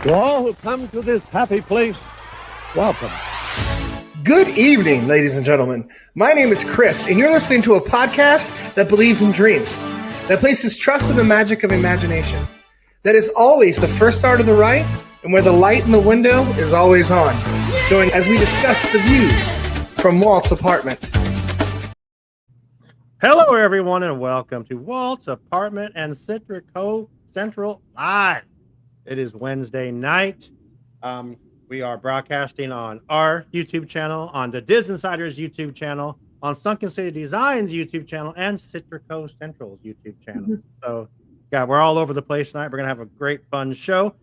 To all who come to this happy place, welcome. Good evening, ladies and gentlemen. My name is Chris, and you're listening to a podcast that believes in dreams, that places trust in the magic of imagination, that is always the first star to the right, and where the light in the window is always on. Join as we discuss the views from Walt's apartment. Hello, everyone, and welcome to Walt's Apartment and Citrico Central Live. It is Wednesday night. We are broadcasting on our YouTube channel, on the Diz Insider's YouTube channel, on Sunken City Design's YouTube channel, and Citrico Central's YouTube channel. So, yeah, we're all over the place tonight. We're going to have a great, fun show.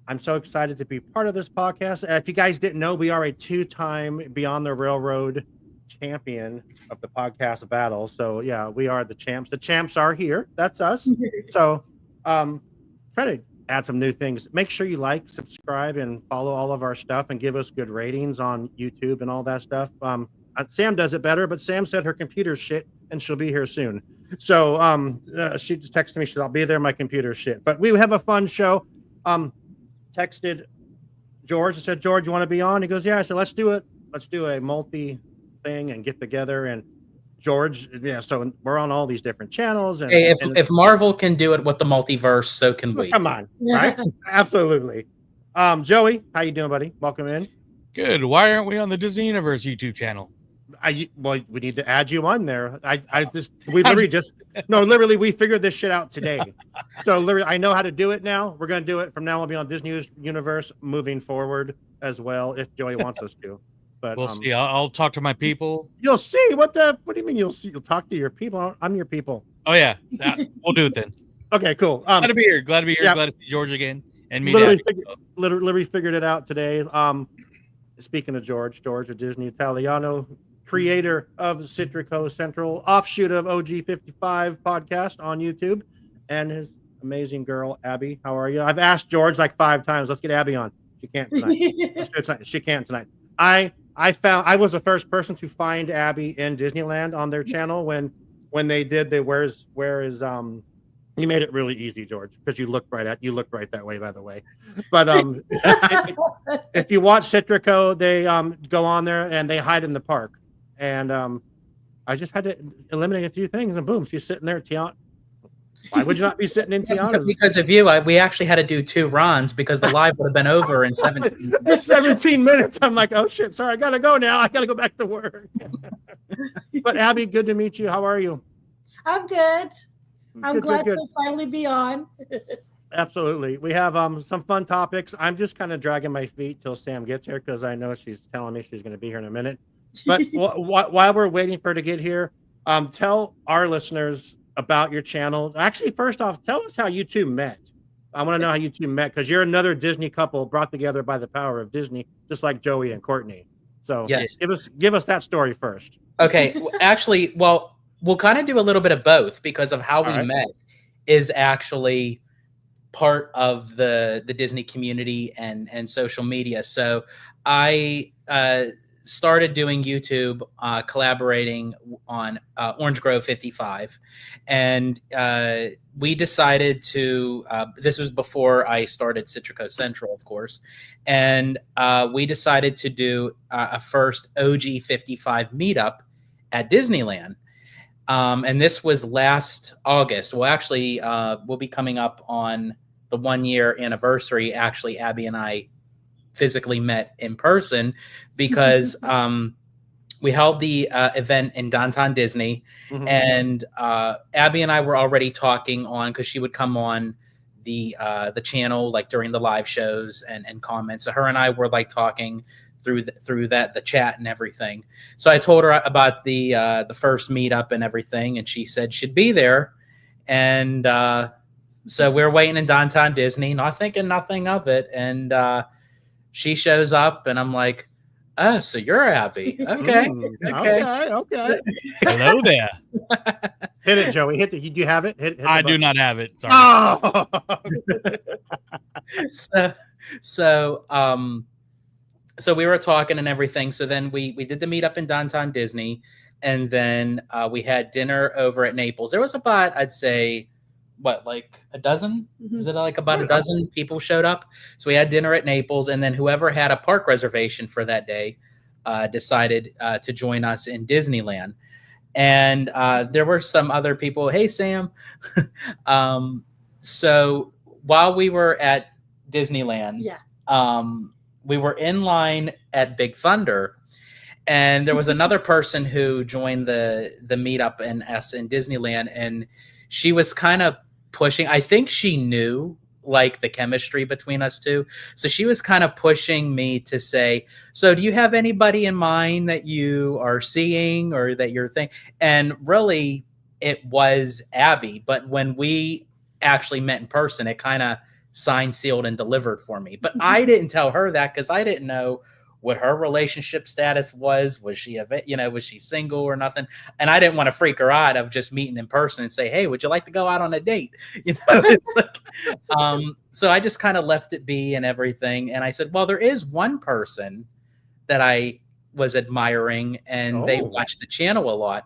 I'm so excited to be part of this podcast. If you guys didn't know, we are a two-time Beyond the Railroad champion of the podcast battle. So, yeah, we are the champs. The champs are here. That's us. So, try to add some new things. Make sure you like, subscribe, and follow all of our stuff and give us good ratings on YouTube and all that stuff. Sam does it better, but Sam said her computer's shit and she'll be here soon. So she just texted me, she said, I'll be there, my computer's shit. But we have a fun show. Texted George and said, George, you want to be on? He goes, yeah. I said, let's do it. Let's do a multi thing and get together. And George, yeah, so we're on all these different channels. And, hey, if Marvel can do it with the multiverse, so can we. Come on, right? Absolutely. Joey, how you doing, buddy? Welcome in. Good. Why aren't we on the Disney Universe YouTube channel? Well, we need to add you on there. Literally, we figured this shit out today. So literally, I know how to do it now. We're going to do it from now on. We'll be on Disney Universe moving forward as well, if Joey wants us to. But we'll see. I'll talk to my people. You'll see. What do you mean you'll see? You'll talk to your people? I'm your people. Oh yeah, we'll do it then. Okay, cool. Glad to be here. Glad to see George again and meet. Literally figured it out today. Speaking of George a Disney Italiano, creator of Citrico Central, offshoot of OG55 podcast on YouTube, and his amazing girl Abby. How are you? I've asked George like 5 times. Let's get Abby on. She can't tonight. Let's do it tonight. She can't tonight. I was the first person to find Abby in Disneyland on their channel when they did the where is you made it really easy, George, because you looked right that way, by the way. But if you watch Citrico, they go on there and they hide in the park. And I just had to eliminate a few things, and boom, she's sitting there. Tiana, why would you not be sitting in Tiana's? Because of you, we actually had to do 2 runs because the live would have been over in 17 minutes. 17 minutes. I'm like, oh shit, sorry, I gotta go now. I gotta go back to work. But Abby, good to meet you. How are you? I'm good. I'm glad to finally be on. Absolutely. We have some fun topics. I'm just kind of dragging my feet till Sam gets here because I know she's telling me she's going to be here in a minute. But while we're waiting for her to get here, tell our listeners about your channel. Actually, first off, tell us how you two met. I want to know how you two met because you're another Disney couple brought together by the power of Disney, just like Joey and Courtney. So yes. Give us that story first. Okay. Actually, well, we'll kind of do a little bit of both because of how we met is actually part of the Disney community and social media. So I started doing YouTube, collaborating on Orange Grove 55. And we decided to, this was before I started Citrico Central, of course. And we decided to do a first OG 55 meetup at Disneyland. And this was last August. Well, actually, we'll be coming up on the 1-year anniversary. Actually, Abby and I physically met in person because we held the event in downtown Disney. Mm-hmm. And Abby and I were already talking on, because she would come on the channel like during the live shows and comments. So her and I were like talking through the chat and everything. So I told her about the first meetup and everything, and she said she'd be there. And so we're waiting in downtown Disney, not thinking nothing of it. And she shows up, and I'm like, "Oh, so you're Abby? Okay, okay. Hello there. Hit it, Joey. Hit it. Do you have it? Hit I do not have it. Sorry. Oh! So we were talking and everything. So then we did the meetup in downtown Disney, and then we had dinner over at Naples. There was about, I'd say, like a dozen? Mhm. Was it like about a dozen people showed up? So we had dinner at Naples, and then whoever had a park reservation for that day decided to join us in Disneyland. And there were some other people. Hey, Sam. So while we were at Disneyland, Yeah. we were in line at Big Thunder, and there was another person who joined the meetup in Disneyland, and she was kind of pushing. I think she knew like the chemistry between us two, so she was kind of pushing me to say, so do you have anybody in mind that you are seeing or that you're thinking? And really it was Abby, but when we actually met in person, it kind of signed, sealed, and delivered for me. But I didn't tell her that because I didn't know what her relationship status was. Was she was she single or nothing? And I didn't want to freak her out of just meeting in person and say, hey, would you like to go out on a date? It's like, so I just kind of left it be and everything. And I said, well, there is one person that I was admiring and they watch the channel a lot.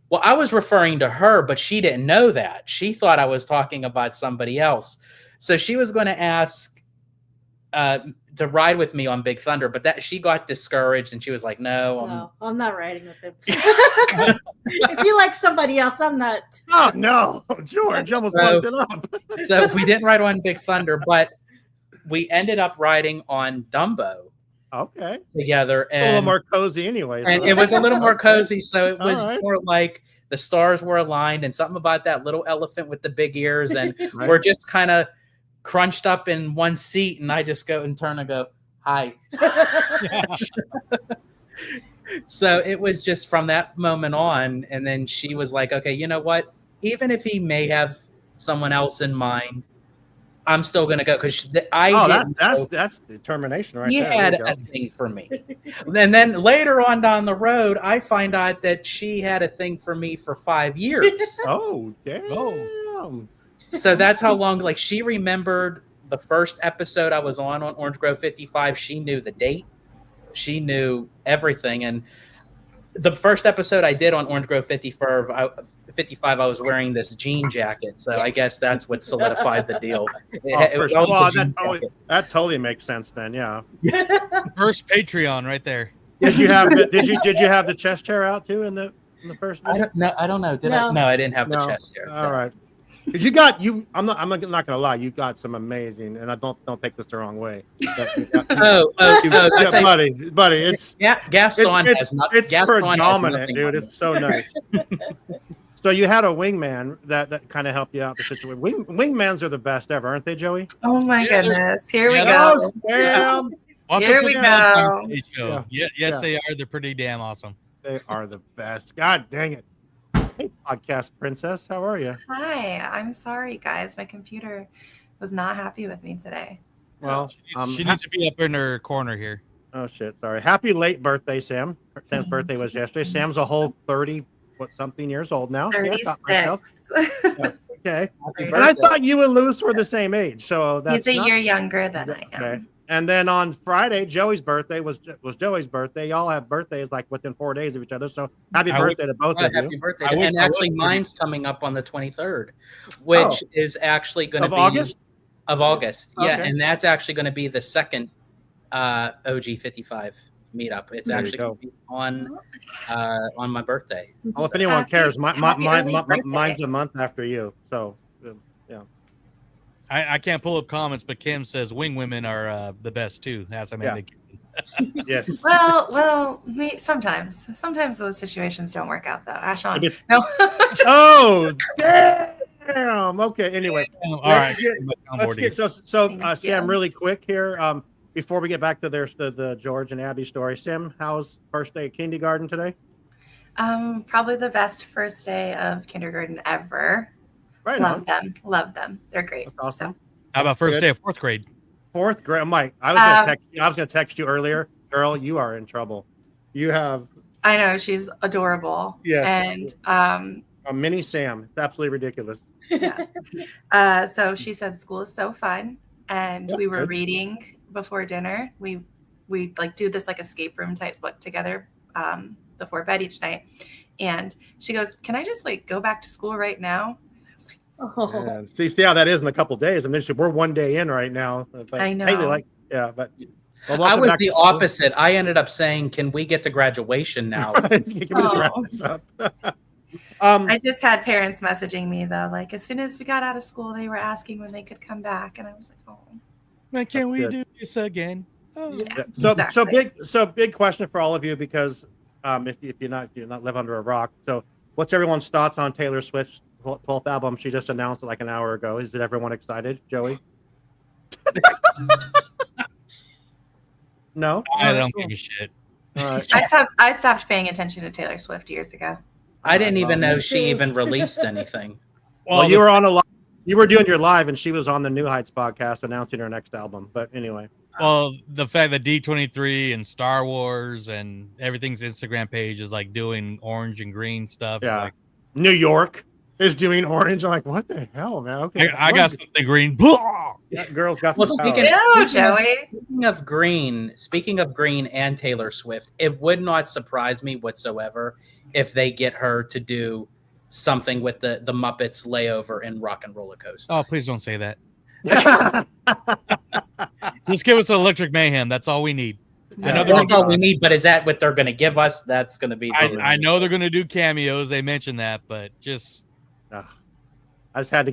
Well, I was referring to her, but she didn't know that. She thought I was talking about somebody else. So she was going to ask to ride with me on Big Thunder, but that she got discouraged and she was like, no, I'm not riding with him. If you like somebody else, I'm not. Oh no, George almost bumped it up. So we didn't ride on Big Thunder, but we ended up riding on Dumbo. Okay. Together, and a little more cozy anyway. And it was a little more cozy, so it was right. more like the stars were aligned and something about that little elephant with the big ears, and right. We're just kind of crunched up in one seat, and I just go and turn and go, hi. So it was just from that moment on, and then she was like, okay, you know what? Even if he may have someone else in mind, I'm still going to go because that's determination right there. He had a thing for me. And then later on down the road, I find out that she had a thing for me for 5 years. Oh, damn. So that's how long, like she remembered the first episode I was on Orange Grove 55. She knew the date. She knew everything. And the first episode I did on Orange Grove 55, I was wearing this jean jacket. So I guess that's what solidified the deal. That totally makes sense then. Yeah. First Patreon right there. Did you have the chest hair out too in the first video? I don't know. I didn't have the chest hair. All right. Because I'm not gonna lie, you got some amazing, and I don't take this the wrong way. Buddy, it's Gaston it's predominant, dude. It's so nice. So you had a wingman that kind of helped you out the situation. Wingmans are the best ever, aren't they, Joey? Oh my goodness! Here we go. Sam. Here we go. Yes, they are. They're pretty damn awesome. They are the best. God dang it. Hey, podcast princess, how are you? Hi, I'm sorry, guys. My computer was not happy with me today. Well, she needs to be up in her corner here. Oh shit! Sorry. Happy late birthday, Sam. Sam's birthday was yesterday. Sam's a whole 30-something years old now. 36. Okay. And I thought you and Luce were the same age, so that's he's a year younger than I am. Okay. And then on Friday, Joey's birthday was Joey's birthday. Y'all have birthdays like within 4 days of each other. So happy birthday to both of you. Happy birthday. And actually mine's coming up on the 23rd, which is actually going to be August? Of August. Okay. Yeah. And that's actually going to be the second OG 55 meetup. It's actually going to be on my birthday. Well, if anyone cares, mine's a month after you. So yeah. I can't pull up comments, but Kim says wing women are the best too. That's Yes. Well, sometimes those situations don't work out though. Ashon, no. Oh damn. Okay. Anyway, all right. Let's get Sam, really quick here. Before we get back to the George and Abby story, Sam, how's first day of kindergarten today? Probably the best first day of kindergarten ever. Right. Love them. They're great. That's awesome. So. How about first day of fourth grade? Fourth grade, Mike. I was gonna text you earlier, girl. You are in trouble. You have. I know, she's adorable. Yes. And a mini Sam. It's absolutely ridiculous. Yes. So she said school is so fun, and we were reading before dinner. We like do this like escape room type book together before bed each night. And she goes, "Can I just like go back to school right now?" I was like, Oh. And see how that is in a couple days. I mean, we're 1 day in right now. But I know. Haley, but well, I welcome was back the to school. opposite. I ended up saying, "Can we get to graduation now?" Can we just wrap Oh. this up? I just had parents messaging me though, like as soon as we got out of school, they were asking when they could come back, and I was like, "Oh, Man, can we good. do this again? Oh. yeah." So Exactly. big question for all of you, because if you're not live under a rock. So what's everyone's thoughts on Taylor Swift's 12th album? She just announced it like an hour ago. Is everyone excited, Joey? No. I don't give a shit. All right. I stopped paying attention to Taylor Swift years ago. I didn't even know Me she too. even released anything. Well, you were on a live. You were doing your live, and she was on the New Heights podcast announcing her next album. But anyway, Well, the fact that D23 and Star Wars and everything's Instagram page is like doing orange and green stuff. yeah, Like, New York is doing orange. I'm like, what the hell, man? Okay, I got something green. that girl's got Well, some power. speaking- No, Joey. Speaking of Green and Taylor Swift, it would not surprise me whatsoever if they get her to do something with the Muppets layover in Rock and Roller Coaster. Oh, please don't say that. Just give us Electric Mayhem. That's all we need. I know they're That's gonna all we need, but is that what they're going to give us? That's going to be. I know they're gonna do cameos. They mentioned that, but just Ugh. I just had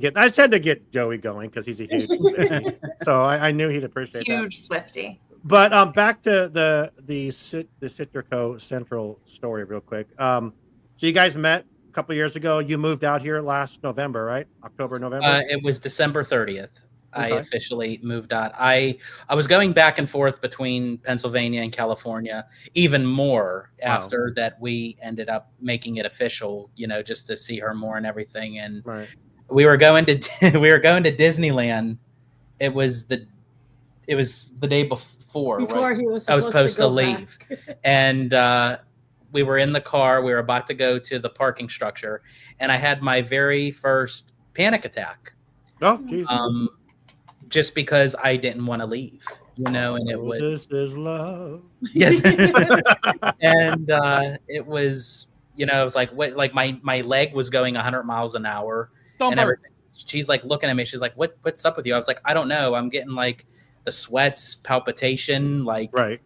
to get Joey going because he's a huge Swiftie. So I knew he'd appreciate that. Huge Swifty. But back to the Citrico Central story real quick. So you guys met a couple years ago. You moved out here last November, right? October, November. It was December 30th. I Okay. officially moved out. I was going back and forth between Pennsylvania and California, even more after that we ended up making it official, just to see her more and everything. And Right. we were going to Disneyland. It was the day before, Before right? he was I was supposed supposed to go leave. back. And we were in the car. We were about to go to the parking structure, and I had my very first panic attack. Oh, Jesus. Just because I didn't want to leave, and it was This is love. yes, and it was, it was like what, like my leg was going 100 miles an hour, and everything. She's like looking at me. She's like, "What's up with you?" I was like, "I don't know. I'm getting like the sweats, palpitation, like." Right.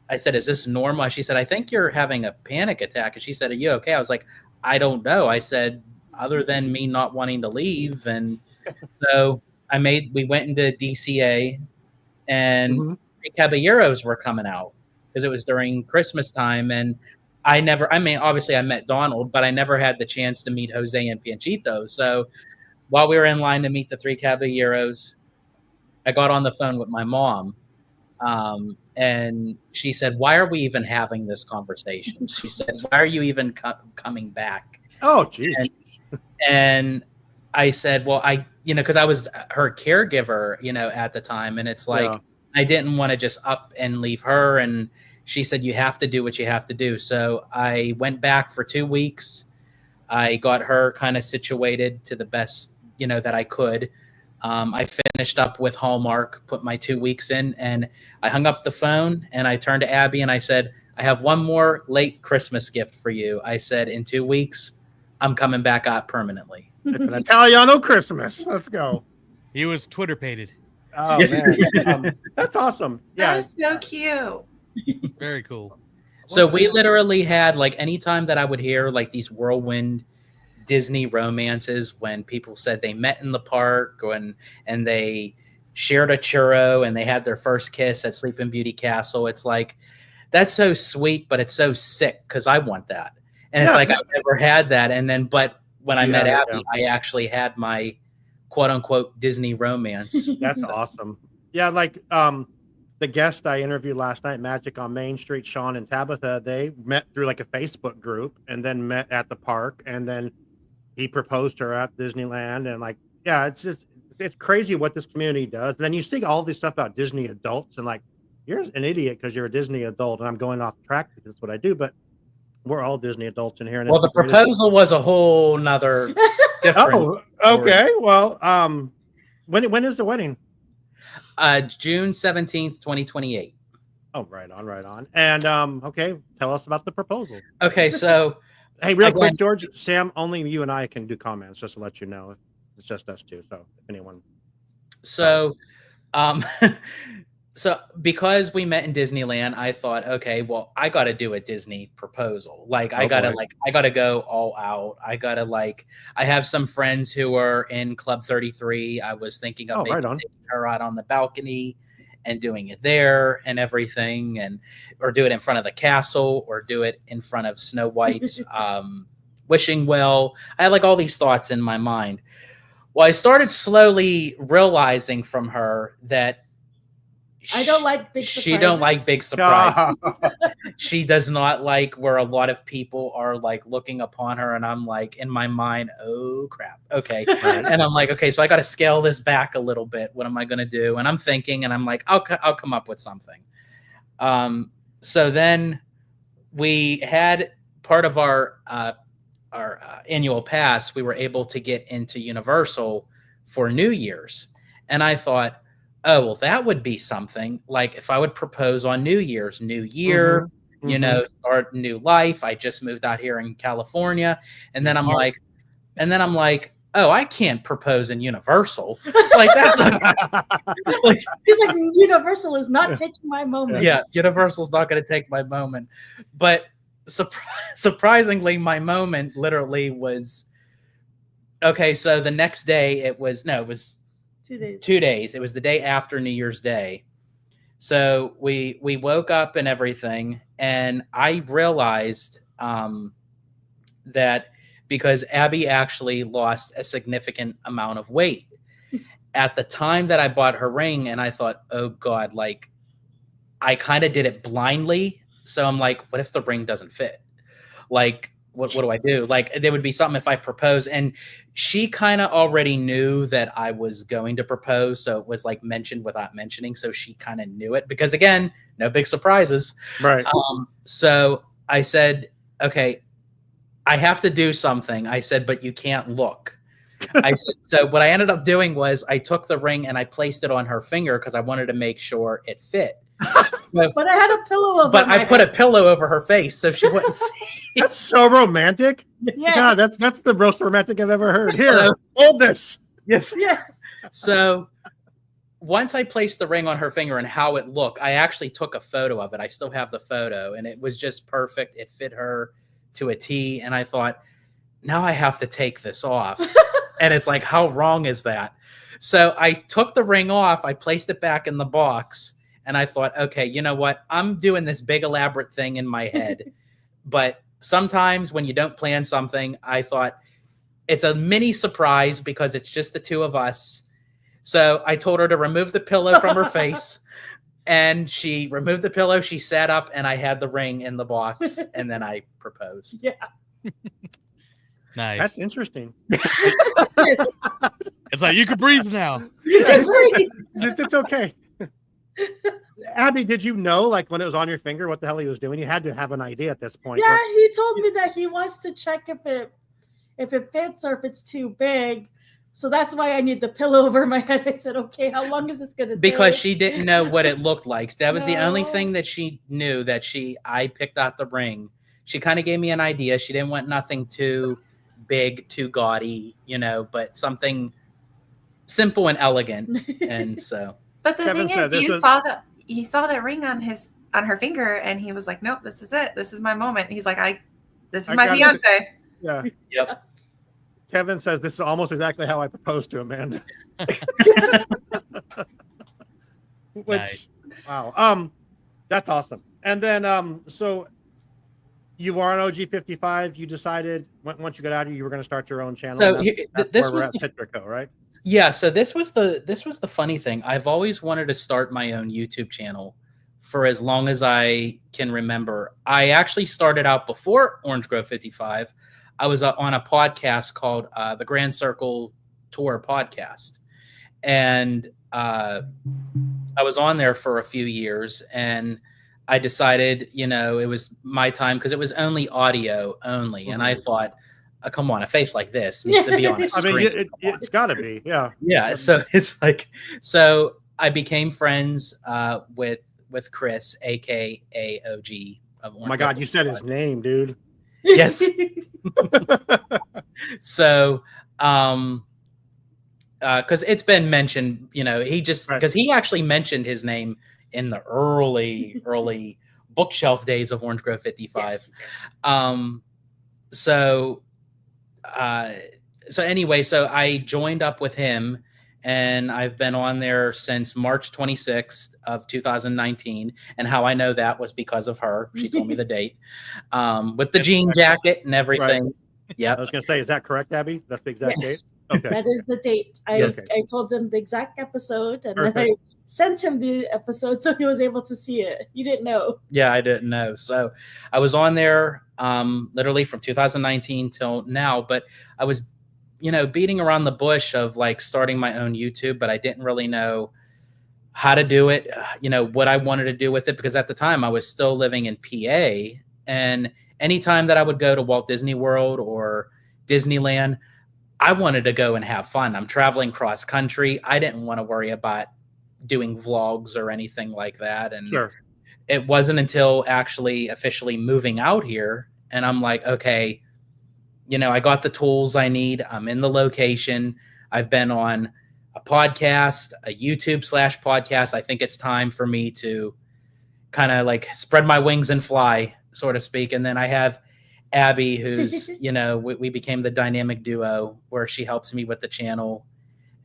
I said, "Is this normal?" She said, "I think you're having a panic attack." And she said, "Are you okay?" I was like, "I don't know." I said, "Other than me not wanting to leave," and so we went into DCA, and Three Caballeros were coming out because it was during Christmas time, and obviously I met Donald, but I never had the chance to meet Jose and Panchito. So while we were in line to meet the Three Caballeros, I got on the phone with my mom, and she said, "Why are we even having this conversation?" She said, "Why are you even coming back?" Oh, geez. And I said, "Well, because I was her caregiver, at the time, and it's like I didn't want to just up and leave her." And she said, "You have to do what you have to do." So I went back for 2 weeks. I got her kind of situated to the best, that I could. I finished up with Hallmark, put my 2 weeks in, and I hung up the phone, and I turned to Abby and I said, "I have one more late Christmas gift for you." I said, "In 2 weeks, I'm coming back out permanently." It's an Italiano Christmas. Let's go. he was Twitter pated. Oh, man. That's awesome. That Yeah. is so cute. Very cool. So we literally had, like, anytime that I would hear like these whirlwind Disney romances, when people said they met in the park and they shared a churro and they had their first kiss at Sleeping Beauty Castle, it's like, that's so sweet, but it's so sick because I want that. And it's like, I've never had that. And then, but when I met Abby, I actually had my quote unquote Disney romance. That's awesome. Yeah, like the guest I interviewed last night, Magic on Main Street, Sean and Tabitha, they met through like a Facebook group and then met at the park, and then he proposed to her at Disneyland. And like, yeah, it's crazy what this community does. And then you see all this stuff about Disney adults, and like, you're an idiot because you're a Disney adult, and I'm going off track because that's what I do, but we're all Disney adults in here. And Well, the proposal was a whole nother different. Oh, okay. Well, when is the wedding? June 17th, 2028. Oh, right on. And okay, tell us about the proposal. Okay, so Hey, real Again- quick, George, Sam, only you and I can do comments, just to let you know. It's just us two. So if anyone. So, so because we met in Disneyland, I thought, okay, well, I got to do a Disney proposal. Like, I gotta go all out. I have some friends who are in Club 33. I was thinking of maybe taking her out on the balcony and doing it there and everything, or do it in front of the castle, or do it in front of Snow White's wishing well. I had like all these thoughts in my mind. Well, I started slowly realizing from her that I don't like big surprises. She don't like big surprises. She does not like where a lot of people are like looking upon her, and I'm like, in my mind, oh crap, okay. And I'm like, okay, so I got to scale this back a little bit. What am I going to do? And I'm thinking, and I'm like, I'll come up with something. So then we had part of our annual pass. We were able to get into Universal for New Year's, and I thought, oh, well, that would be something. Like if I would propose on New Year's, new year, you know, start new life. I just moved out here in California. And then I'm like, oh, I can't propose in Universal. Like that's not, like, he's like, Universal is not taking my moment. Yeah, Universal's not going to take my moment. But surprisingly, my moment literally was, okay, so the next day it was 2 days. 2 days. It was the day after New Year's Day. So we woke up and everything, and I realized that because Abby actually lost a significant amount of weight at the time that I bought her ring, and I thought, oh God, like I kind of did it blindly. So I'm like, what if the ring doesn't fit? Like, what do I do? Like, there would be something if I propose. And she kind of already knew that I was going to propose. So it was like mentioned without mentioning. So she kind of knew it because, again, no big surprises. Right. So I said, okay, I have to do something. I said, but you can't look. I said, so what I ended up doing was I took the ring and I placed it on her finger because I wanted to make sure it fit. But I had a pillow over But my I put head. a pillow over her face so she wouldn't see. That's so romantic. Yes. God, that's the most romantic I've ever heard. Here, hold this. Yes. Yes. So once I placed the ring on her finger and how it looked, I actually took a photo of it. I still have the photo, and it was just perfect. It fit her to a T. And I thought, now I have to take this off. And it's like, how wrong is that? So I took the ring off. I placed it back in the box. And I thought, okay, you know what? I'm doing this big elaborate thing in my head. But sometimes when you don't plan something, I thought it's a mini surprise because it's just the two of us. So I told her to remove the pillow from her face. And she removed the pillow. She sat up and I had the ring in the box. And then I proposed. Yeah. Nice. That's interesting. It's like you can breathe now. It's okay. Abby, did you know, like when it was on your finger, what the hell he was doing? You had to have an idea at this point. Yeah, he told me that he wants to check if it fits or if it's too big. So that's why I need the pillow over my head. I said, okay, how long is this going to take? Because she didn't know what it looked like. That was the only thing that she knew, that I picked out the ring. She kind of gave me an idea. She didn't want nothing too big, too gaudy, but something simple and elegant. And so. But the thing is, he saw the ring on her finger, and he was like, "Nope, this is it. This is my moment." He's like, "This is my fiance." Yeah. Yep. Kevin says this is almost exactly how I proposed to Amanda. Which, Nice. wow, that's awesome. And then, so you are on OG55. You decided once you got out of here, you were going to start your own channel. So that's this where we're was at Citrico, right? Yeah, so this was the funny thing. I've always wanted to start my own YouTube channel for as long as I can remember. I actually started out before Orange Grove 55. I was on a podcast called the Grand Circle Tour podcast. And I was on there for a few years, and I decided, it was my time because it was only audio only. And I thought, come on, a face like this needs to be on a screen. I mean, it's got to be, yeah. Yeah, so it's like, so I became friends with Chris, aka OG of Orange. Oh my God, you said his name, dude. Yes. So because it's been mentioned, he just because he actually mentioned his name in the early bookshelf days of Orange Grove 55. Yes. So anyway, so I joined up with him, and I've been on there since March 26th of 2019. And how I know that was because of her. She told me the date, with the jean jacket and everything. Right. Yeah. I was going to say, is that correct, Abby? That's the exact date? Okay. That is the date. I told him the exact episode, and then I sent him the episode so he was able to see it. You didn't know. Yeah, I didn't know. So I was on there literally from 2019 till now, but I was, beating around the bush of like starting my own YouTube, but I didn't really know how to do it, what I wanted to do with it, because at the time I was still living in PA, and anytime that I would go to Walt Disney World or Disneyland, I wanted to go and have fun. I'm traveling cross country. I didn't want to worry about doing vlogs or anything like that. And it wasn't until actually officially moving out here, and I'm like, okay, I got the tools I need. I'm in the location. I've been on a podcast, a YouTube /podcast. I think it's time for me to kind of like spread my wings and fly, so to speak. And then I have Abby, who's, we became the dynamic duo where she helps me with the channel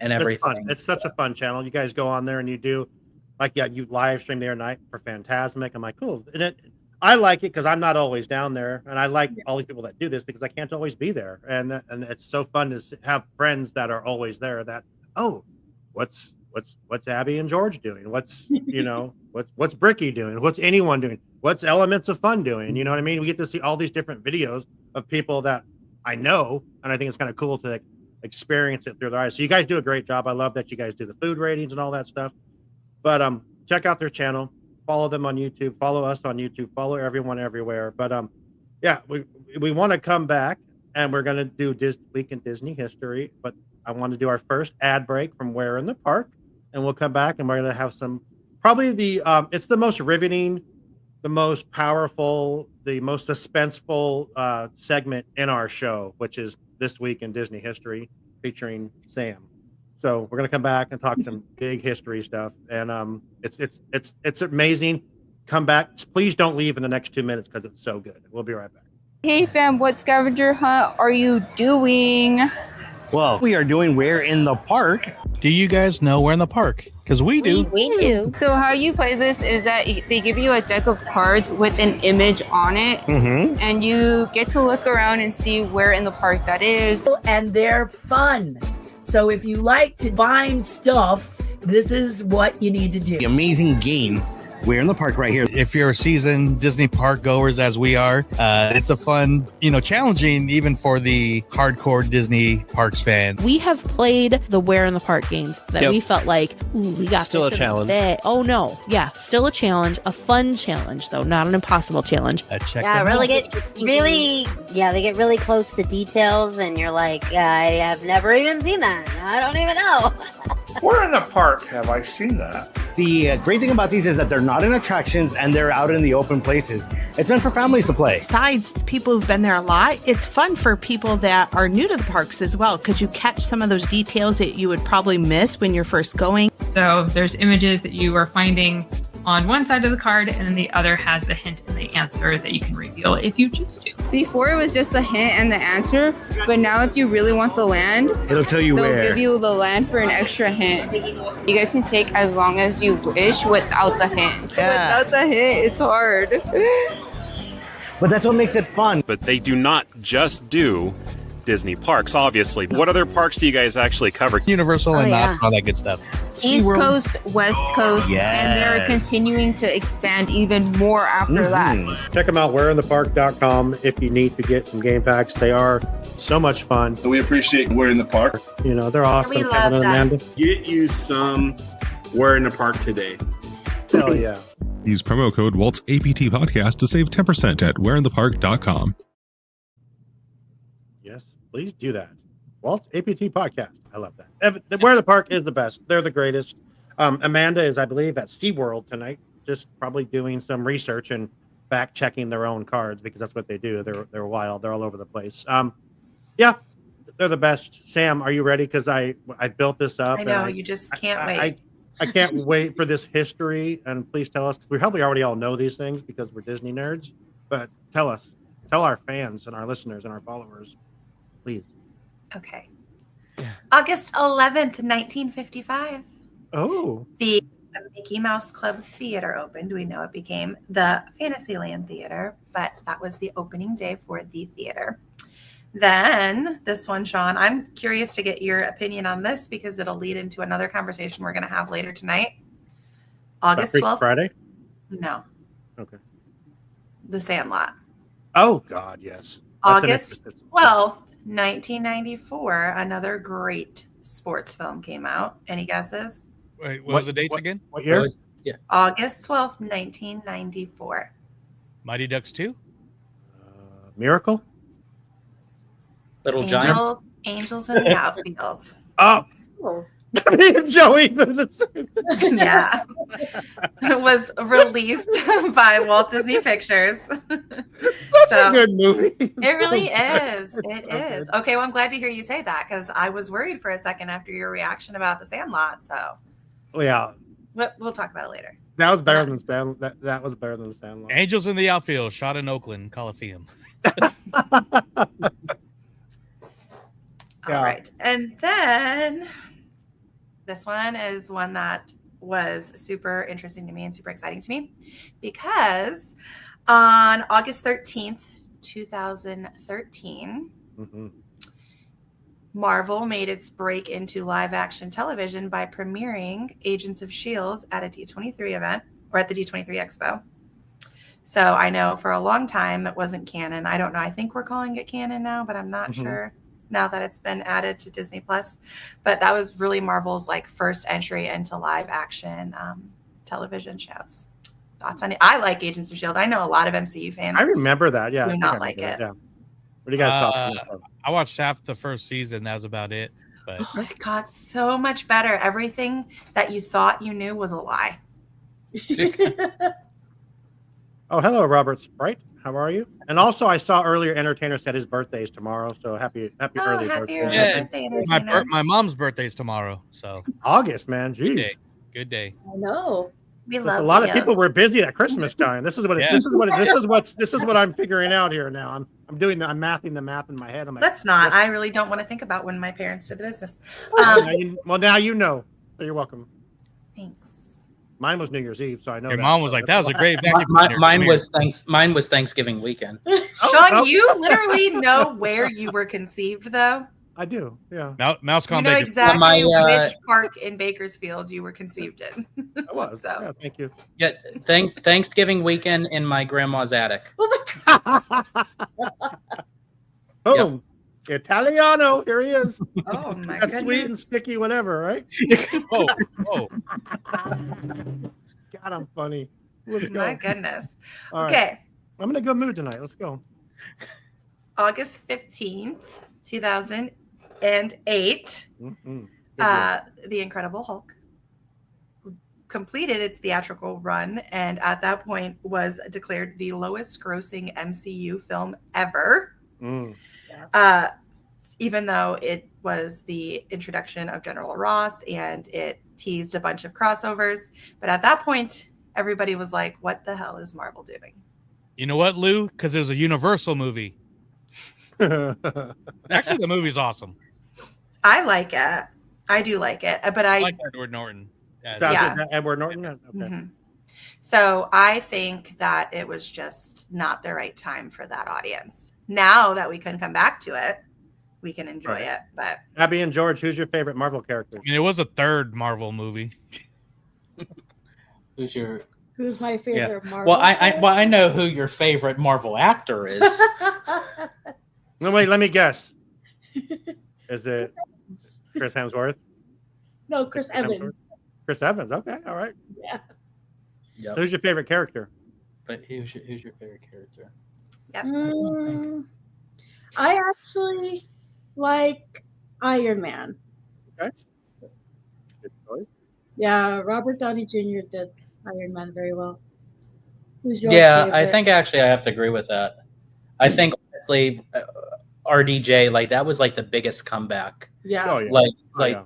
and everything. It's fun. It's such a fun channel. You guys go on there and you do you live stream there at night for Fantasmic. I'm like, cool. And I like it because I'm not always down there, and I like all these people that do this because I can't always be there. And it's so fun to have friends that are always there. That what's Abby and George doing? What's what's Bricky doing? What's anyone doing? What's Elements of Fun doing? You know what I mean? We get to see all these different videos of people that I know, and I think it's kind of cool to experience it through their eyes. So you guys do a great job. I love that you guys do the food ratings and all that stuff. But check out their channel. Follow them on YouTube. Follow us on YouTube. Follow everyone everywhere. But we want to come back, and we're going to do Week in Disney History. But I want to do our first ad break from Where in the Park, and we'll come back, and we're going to have some probably it's the most riveting, the most powerful, the most suspenseful segment in our show, which is This Week in Disney History, featuring Sam. So we're gonna come back and talk some big history stuff, and it's amazing. Come back, please don't leave in the next 2 minutes because it's so good. We'll be right back. Hey fam, what scavenger hunt are you doing? Well, we are doing Where in the Park. Do you guys know Where in the Park? Because we do. We do. So how you play this is that they give you a deck of cards with an image on it, and you get to look around and see where in the park that is. And they're fun. So if you like to find stuff, this is what you need to do. The amazing game, Where in the Park, right here. If you're a seasoned Disney park goers as we are, it's a fun, challenging even for the hardcore Disney parks fan. We have played the Where in the Park games that we felt like, we got still a challenge. Oh no, yeah, still a challenge, a fun challenge though, not an impossible challenge. They get really close to details, and you're like, I have never even seen that. I don't even know. Where in the park have I seen that? The great thing about these is that they're not in attractions and they're out in the open places. It's meant for families to play. Besides people who've been there a lot, it's fun for people that are new to the parks as well, because you catch some of those details that you would probably miss when you're first going. So there's images that you are finding on one side of the card, and then the other has the hint and the answer that you can reveal if you choose to. Before it was just the hint and the answer, but now if you really want the land, it'll tell you where. They'll give you the land for an extra hint. You guys can take as long as you wish without the hint. Yeah. Without the hint, it's hard. But that's what makes it fun. But they do not just do Disney parks, obviously. What other parks do you guys actually cover? Universal and all that good stuff. East Coast, West Coast, and they're continuing to expand even more after that. Check them out, whereinthepark.com, if you need to get some game packs. They are so much fun. So we appreciate Where in the Park. They're awesome. We love Kevin and Amanda. Get you some Where in the Park today. Hell yeah. Use promo code Walt's APT Podcast to save 10% at whereinthepark.com. Yes, please do that. Walt APT Podcast. I love that. Where the Park is the best. They're the greatest. Amanda is, I believe, at SeaWorld tonight, just probably doing some research and fact checking their own cards, because that's what they do. They're wild. They're all over the place. they're the best. Sam, are you ready? Because I built this up. I know, you just can't wait. I can't wait for this history. And please tell us, because we probably already all know these things because we're Disney nerds. But tell our fans and our listeners and our followers, please. Okay. August 11th, 1955. Oh. The Mickey Mouse Club Theater opened. We know it became the Fantasyland Theater, but that was the opening day for the theater. Then this one, Sean, I'm curious to get your opinion on this because it'll lead into another conversation we're going to have later tonight. August 12th. Friday? No. Okay. The Sandlot. Oh, God, yes. August 12th, 1994, another great sports film came out. Any guesses? Wait, what was the dates again? What year? August 12th, 1994. Mighty Ducks 2? Miracle? Little Giants? Angels in the Outfield. Oh. Me and Joey. Yeah. It was released by Walt Disney Pictures. Such a good movie. It really is. It is. Okay, well, I'm glad to hear you say that because I was worried for a second after your reaction about The Sandlot. So, yeah. We'll talk about it later. That was better than Sandlot. That was better than Sandlot. Angels in the Outfield, shot in Oakland Coliseum. All right. And then this one is one that was super interesting to me and super exciting to me because on August 13th, 2013, Marvel made its break into live action television by premiering Agents of S.H.I.E.L.D. at a D23 event or at the D23 Expo. So I know for a long time it wasn't canon. I don't know. I think we're calling it canon now, but I'm not sure now that it's been added to Disney Plus. But that was really Marvel's like first entry into live action television shows. Thoughts on it? I like Agents of S.H.I.E.L.D. I know a lot of MCU fans. I remember that. Yeah. Do not like it. Yeah. What do you guys thought? I watched half the first season. That was about it. But oh my God, so much better. Everything that you thought you knew was a lie. Oh, hello, Robert Sprite. How are you? And also, I saw earlier Entertainer said his birthday is tomorrow, so happy early birthday. Yeah, my mom's birthday is tomorrow, so August, man, jeez, good day. I know. We love a lot of people were busy at Christmas time. This is what this is what I'm figuring out here now. I'm mathing the math in my head. I'm like, that's not. I really don't want to think about when my parents did the business. Now you know. So you're welcome. Thanks. Mine was New Year's Eve, so I know. Your mom was like, "That was a great vacuum." Mine was Thanksgiving weekend. Sean, you literally know where you were conceived, though. I do. Yeah. Mouse you know exactly which park in Bakersfield you were conceived in. I was. So. Yeah, thank you. Yeah. Thanksgiving weekend in my grandma's attic. Boom. Yep. Italiano, here he is. Oh my That's goodness. sweet and sticky, whatever, right? oh. God, I'm funny. Let's go. My goodness. All okay. Right. I'm in a good mood tonight. Let's go. August 15th, 2008. The Incredible Hulk completed its theatrical run and at that point was declared the lowest grossing MCU film ever. Even though it was the introduction of General Ross and it teased a bunch of crossovers. But at that point, everybody was like, what the hell is Marvel doing? You know what, Lou? Because it was a Universal movie. Actually, the movie's awesome. I like it. I do like it. But I like Edward Norton. Is that Edward Norton? Okay. Mm-hmm. So I think that it was just not the right time for that audience. Now that we can come back to it, we can enjoy it. But Abby and George, who's your favorite Marvel character? I mean, it was a third Marvel movie. Who's my favorite Marvel? Well, I know who your favorite Marvel actor is. No, wait, let me guess. Is it Chris Hemsworth? No, Chris Evans. Chris Evans. Okay, all right. Yeah. Yep. Who's your favorite character? But who's your favorite character? I actually like Iron Man. Okay. Good choice. Yeah, Robert Downey Jr. did Iron Man very well. Who's your favorite? I think actually I have to agree with that. I think honestly, RDJ, like that was like the biggest comeback. Yeah. Oh, yeah.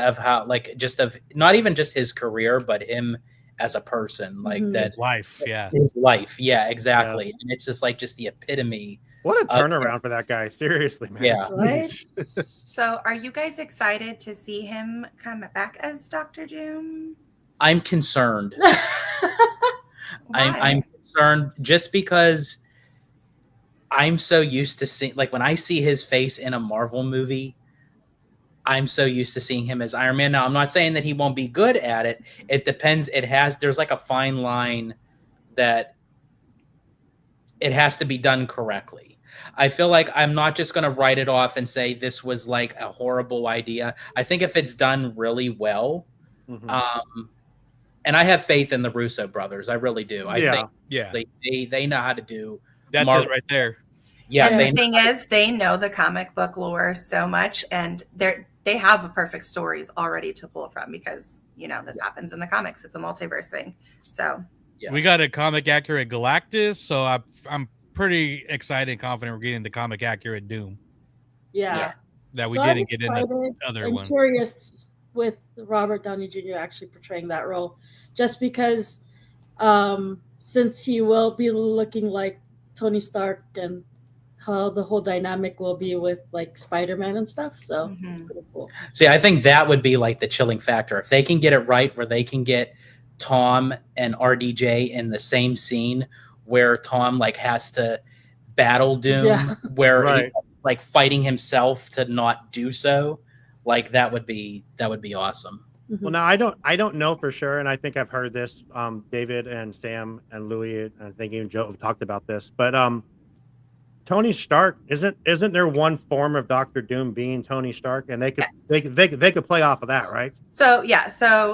Of how like just of not even just his career, but him as a person, like that His life, yeah. His life, yeah, exactly. And it's just like the epitome. What a turnaround for that guy. Seriously, man. Yeah. Right? So, are you guys excited to see him come back as Dr. Doom? I'm concerned. I'm concerned just because I'm so used to seeing, like, when I see his face in a Marvel movie, I'm so used to seeing him as Iron Man. Now, I'm not saying that he won't be good at it. It depends. There's like a fine line that it has to be done correctly. I feel like I'm not just going to write it off and say this was like a horrible idea. I think if it's done really well, and I have faith in the Russo brothers. I really do. I think they know how to do. That's it right there. Yeah. And the thing is, they know the comic book lore so much, and they have the perfect stories already to pull from because, this happens in the comics. It's a multiverse thing. So we got a comic accurate Galactus, so I'm pretty excited and confident we're getting the comic accurate Doom. Yeah. That we So didn't I'm get in the other I'm one. curious with Robert Downey Jr. actually portraying that role, just because since he will be looking like Tony Stark and how the whole dynamic will be with like Spider-Man and stuff. So it's pretty cool. See, I think that would be like the chilling factor. If they can get it right where they can get Tom and RDJ in the same scene where Tom like has to battle Doom, where he's like fighting himself to not do so, like that would be awesome. Well, now I don't know for sure, and I think I've heard this. David and Sam and Louis, I think even Joe talked about this, but Tony Stark isn't there one form of Dr. Doom being Tony Stark, and they could play off of that, right? So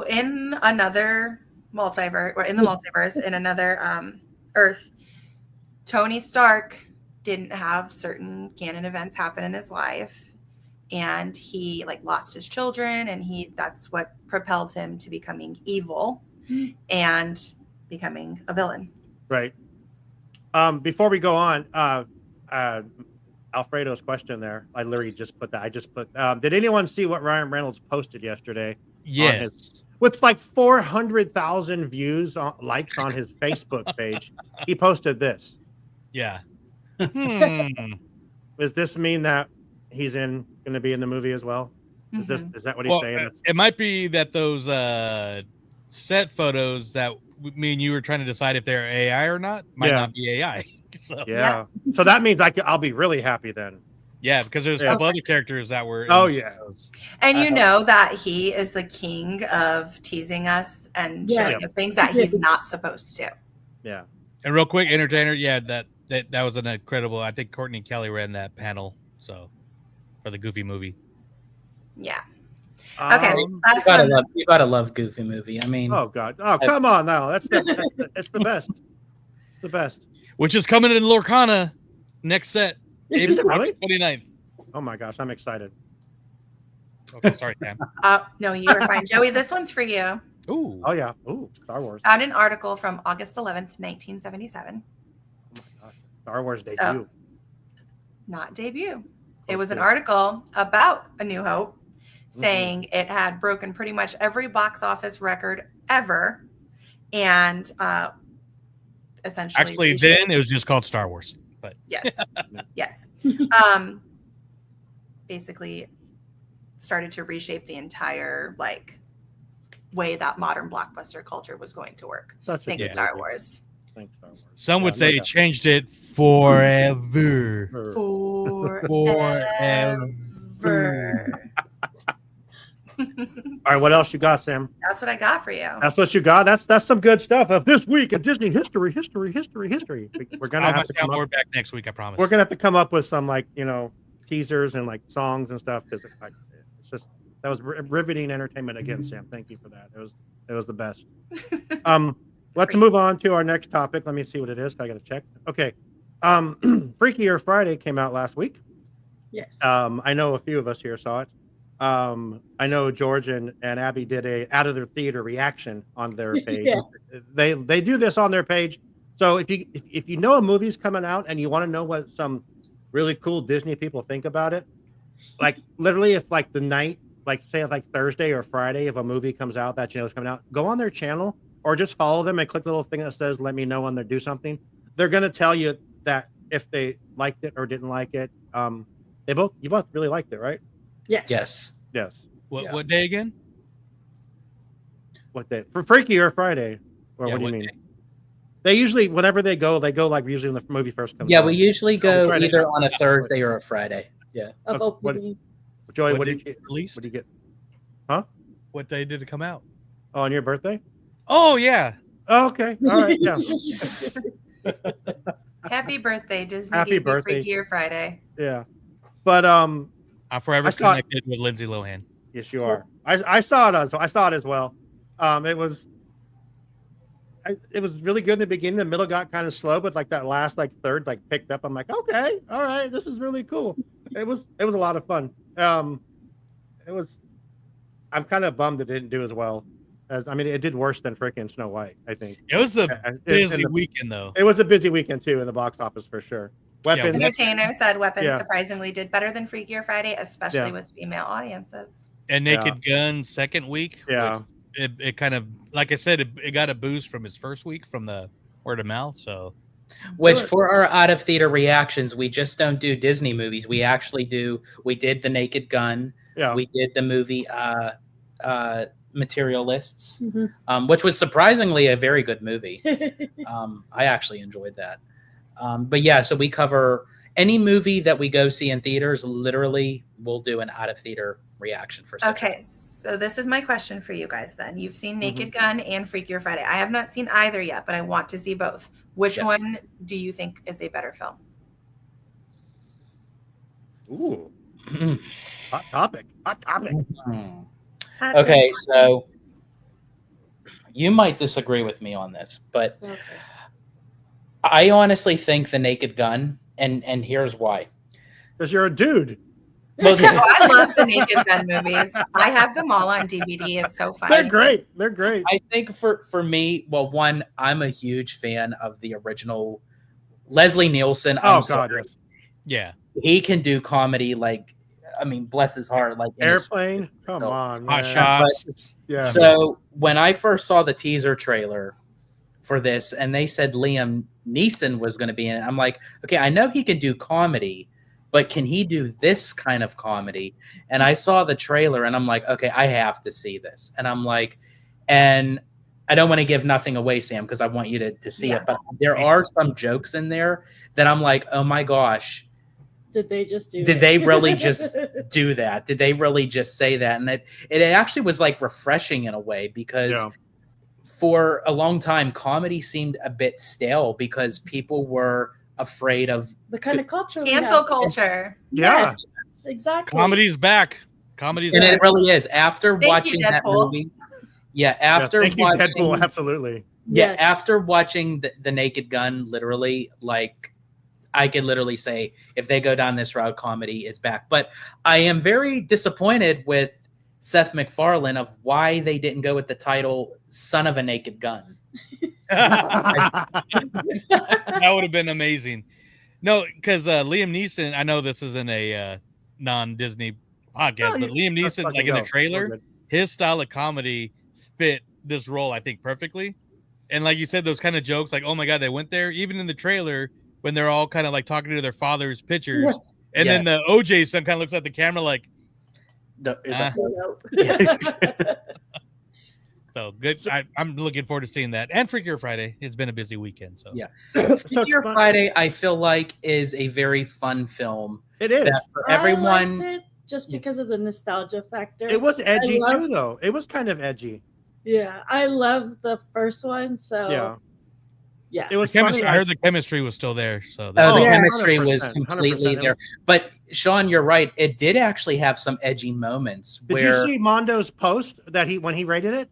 in another multiverse, or in the multiverse, in another Earth, Tony Stark didn't have certain canon events happen in his life, and he like lost his children, and that's what propelled him to becoming evil and becoming a villain. Right. Before we go on, Alfredo's question there. I literally just put that. Did anyone see what Ryan Reynolds posted yesterday? Yes. With like 400,000 likes on his Facebook page, he posted this. Yeah. Does this mean that he's going to be in the movie as well? Is that what he's saying? It might be that those set photos that me and you were trying to decide if they're AI or not might not be AI. So. Yeah. So that means I'll be really happy then. Yeah, because there's a couple other characters that were. And you know that he is the king of teasing us and showing us things that he's not supposed to. Yeah. And real quick, Entertainer, that was an incredible. I think Courtney Kelly ran that panel, so for the Goofy movie. Yeah. Okay. You gotta love Goofy movie. I mean, oh god, come on now, that's the best. It's the best. Which is coming in Lorcana next set. Is it really? 29th. Oh my gosh, I'm excited. Okay, sorry, Sam. No, you were fine. Joey, this one's for you. Ooh. Oh yeah. Ooh, Star Wars. Found an article from August 11th, 1977. Oh my gosh. Star Wars debut. Not debut. It was an article about A New Hope saying it had broken pretty much every box office record ever. And essentially actually then it was just called Star Wars, but yes basically started to reshape the entire like way that modern blockbuster culture was going to work. Thanks to Star Wars. Some would say it changed it forever. All right, what else you got, Sam? That's what I got for you. That's what you got. That's some good stuff of this week in Disney history. We're gonna have to come up back next week. I promise. We're gonna have to come up with some like teasers and like songs and stuff because it's just that was riveting entertainment again, Sam. Thank you for that. It was the best. Let's move on to our next topic. Let me see what it is. I got to check. Okay, Freakier Friday came out last week. Yes. I know a few of us here saw it. I know George and Abby did a out of their theater reaction on their page. They do this on their page. So if you know a movie's coming out and you want to know what some really cool Disney people think about it. Like literally, if like the night, like say like Thursday or Friday, if a movie comes out that you know is coming out, go on their channel or just follow them and click the little thing that says "Let me know when they do something." They're gonna tell you that if they liked it or didn't like it. You both really liked it, right? Yes. Yes. What day again? What day? For Freaky or Friday? Or what do you mean? Day? They usually, whenever they go like usually when the movie first comes out. Yeah, we usually go either on a Thursday or a Friday. Yeah. Joey, what what did did you release? What did you get? Huh? What day did it come out? Oh, on your birthday? Oh yeah. Oh, okay. All right. Yeah. Happy birthday, Disney. Happy gave you birthday. Freakier Friday. Yeah. But I'm forever connected with Lindsay Lohan. Yes, you are. I saw it as well. It was really good in the beginning. The middle got kind of slow, but like that last like third like picked up. I'm like, okay, all right, this is really cool. It was a lot of fun. I'm kind of bummed it didn't do as well as it did worse than freaking Snow White. I think it was a busy weekend though. It was a busy weekend too in the box office for sure. Weapons. Entertainer said Weapons surprisingly did better than Freakier Friday, especially with female audiences. And Naked Gun second week. Yeah. It kind of, like I said, it got a boost from his first week from the word of mouth. So, which for our out of theater reactions, we just don't do Disney movies. We actually we did the Naked Gun. Yeah. We did the movie Materialists, which was surprisingly a very good movie. I actually enjoyed that. But yeah, so we cover any movie that we go see in theaters. Literally, we'll do an out of theater reaction for. Okay, so this is my question for you guys. Then you've seen Naked Gun and Freakier Friday. I have not seen either yet, but I want to see both. Which one do you think is a better film? Ooh, hot topic. Okay, so you might disagree with me on this, but I honestly think the Naked Gun, and here's why. Because you're a dude. Well, I love the Naked Gun movies. I have them all on DVD. It's so fun. They're great. They're great. I think for me, well, one, I'm a huge fan of the original Leslie Nielsen. Oh, God, yes. Yeah. He can do comedy like, bless his heart. Like Airplane? Come on, man. Hot Shots. Yeah. So when I first saw the teaser trailer for this and they said Liam Neeson was going to be in it, I'm like, okay, I know he can do comedy, but can he do this kind of comedy? And I saw the trailer and I'm like, okay, I have to see this. And I'm like, and I don't want to give nothing away, Sam, because I want you to see it. But there are some jokes in there that I'm like, oh my gosh. Did they just do Did they really just do that? Did they really just say that? And it actually was like refreshing in a way because for a long time, comedy seemed a bit stale because people were afraid of the kind of culture, cancel culture. Yeah, yes, exactly. Comedy's back. Comedy's and back. it really is. After Thank watching you, that movie, after thank watching you, Deadpool, absolutely. Yeah, after watching the Naked Gun, literally, like I could literally say if they go down this route, comedy is back. But I am very disappointed with Seth MacFarlane of why they didn't go with the title "Son of a Naked Gun." That would have been amazing. No, because Liam Neeson, I know this isn't a non-Disney podcast, but Liam Neeson, like in the trailer, his style of comedy fit this role, I think, perfectly. And like you said, those kind of jokes, like, oh my God, they went there. Even in the trailer, when they're all kind of like talking to their father's pictures, and then the OJ son kind of looks at the camera like, So good. I'm looking forward to seeing that. And Freakier Friday. It's been a busy weekend. So Freakier Friday, I feel like, is a very fun film. It is. That for everyone. I liked it just because of the nostalgia factor. It was edgy too, though. It was kind of edgy. Yeah, I love the first one. So yeah, it was chemistry. funny. I heard the chemistry was still there. So the chemistry was completely there. But Sean, you're right. It did actually have some edgy moments. Did you see Mondo's post that when he rated it?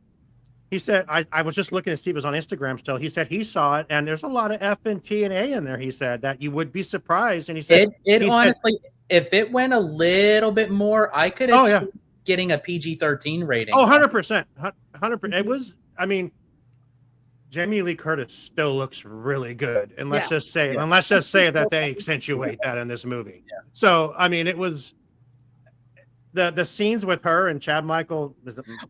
He said, I was just looking at Steve, it was on Instagram still. He said he saw it, and there's a lot of F and T and A in there. He said that you would be surprised. And he said, honestly, if it went a little bit more, I could have seen getting a PG-13 rating. Oh, 100%. 100%. It was, Jamie Lee Curtis still looks really good, and let's Yeah. just say that they accentuate that in this movie. Yeah. So I mean, it was the scenes with her and Chad Michael.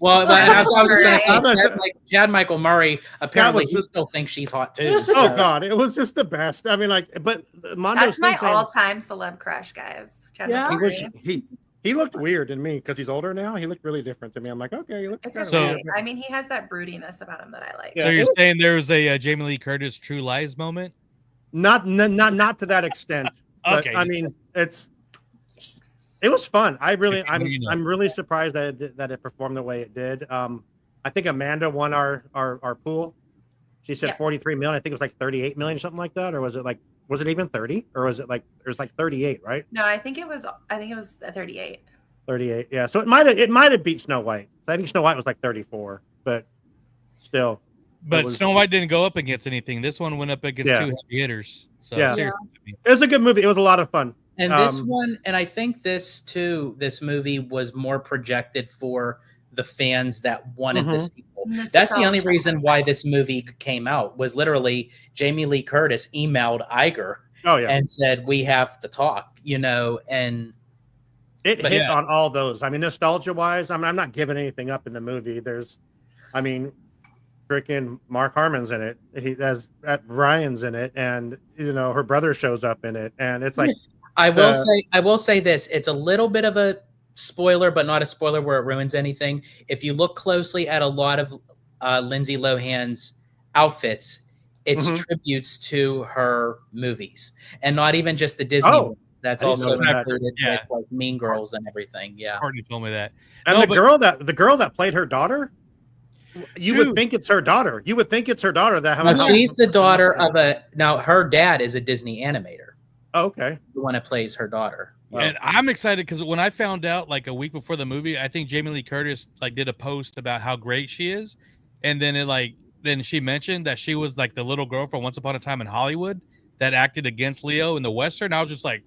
Well, and that's what I was going to I'm say. not- Chad Michael Murray apparently was he just- still thinks she's hot too. So. Oh God, it was just the best. I mean, like, but Mondo's That's my thing saying- all-time celeb crush, guys. Chad Yeah. He Michael was Murray. he looked weird to me because he's older now. He looked really different to me. I'm like, okay, he looks It's kind of okay. weird. I mean, he has that broodiness about him that I like. So you're saying there was a Jamie Lee Curtis True Lies moment? Not to that extent. But, Okay. I mean, it was fun. I'm really surprised that it performed the way it did. I think Amanda won our pool. She said 43 million. I think it was like 38 million, something like that, or was it even 30, or was it like 38, right? No, I think it was 38. 38, yeah. So it might have beat Snow White. I think Snow White was like 34, but still. But Snow White didn't go up against anything. This one went up against two heavy hitters. So yeah, seriously. it was a good movie. It was a lot of fun. And this one, and I think this movie was more projected for the fans that wanted the sequel. That's the only reason why this movie came out, was literally Jamie Lee Curtis emailed Iger and said, we have to talk, and it hit on all those. I mean, nostalgia wise, I'm not giving anything up in the movie. Freaking Mark Harmon's in it. Ryan's in it, and her brother shows up in it, and it's like I will say this: it's a little bit of a spoiler, but not a spoiler where it ruins anything. If you look closely at a lot of Lindsay Lohan's outfits, it's tributes to her movies, and not even just the Disney ones. That's also included with like Mean Girls and everything. Yeah, Courtney told me that. And the girl that played her daughter. You would think it's her daughter. You would think it's her daughter. She's the daughter of her dad is a Disney animator. Oh, okay. The one that plays her daughter. And I'm excited because when I found out like a week before the movie, I think Jamie Lee Curtis like did a post about how great she is. And then then she mentioned that she was like the little girl from Once Upon a Time in Hollywood that acted against Leo in the Western. I was just like,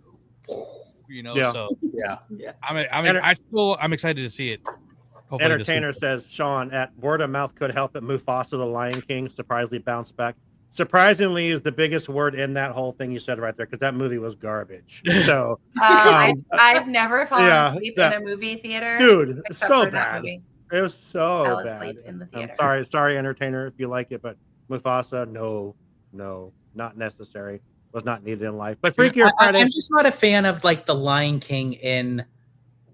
so I'm excited to see it. Hopefully Entertainer says, Sean, at word of mouth could help it. Mufasa, the Lion King, surprisingly bounced back. Surprisingly is the biggest word in that whole thing you said right there, because that movie was garbage. So I've never fallen asleep in a movie theater. Dude, so for that bad. movie. It was so Fell bad. asleep in the theater. I'm sorry, Entertainer, if you like it, but Mufasa, no, not necessary. Was not needed in life. But Freakier Friday. I'm just not a fan of like the Lion King in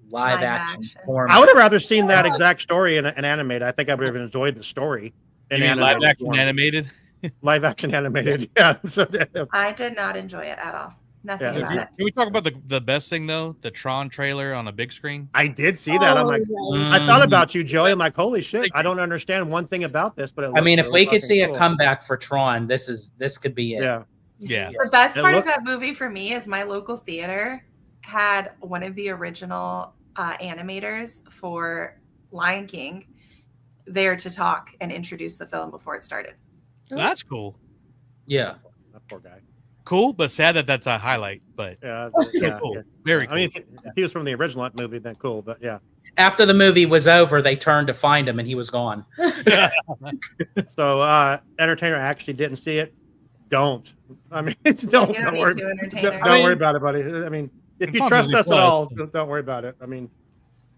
live action form. I would have rather seen that exact story in animated. I think I would have enjoyed the story in live action animated. Live action animated, yeah. So I did not enjoy it at all. Nothing about it. Can we talk about the best thing though? The Tron trailer on a big screen. I did see that. I'm like, I thought about you, Joey. I'm like, holy shit! I don't understand one thing about this, but I mean, if we could see a comeback for Tron, this could be it. Yeah. The best part of that movie for me is my local theater had one of the original animators for Lion King there to talk and introduce the film before it started. That's cool. Yeah. That poor guy. Cool, but sad that that's a highlight. But cool. Very cool. I mean, if he was from the original movie, then cool. But yeah. After the movie was over, they turned to find him, and he was gone. So, Entertainer actually didn't see it. Don't. I mean, don't worry about it, buddy. I mean, if you trust us at all, don't worry about it. I mean,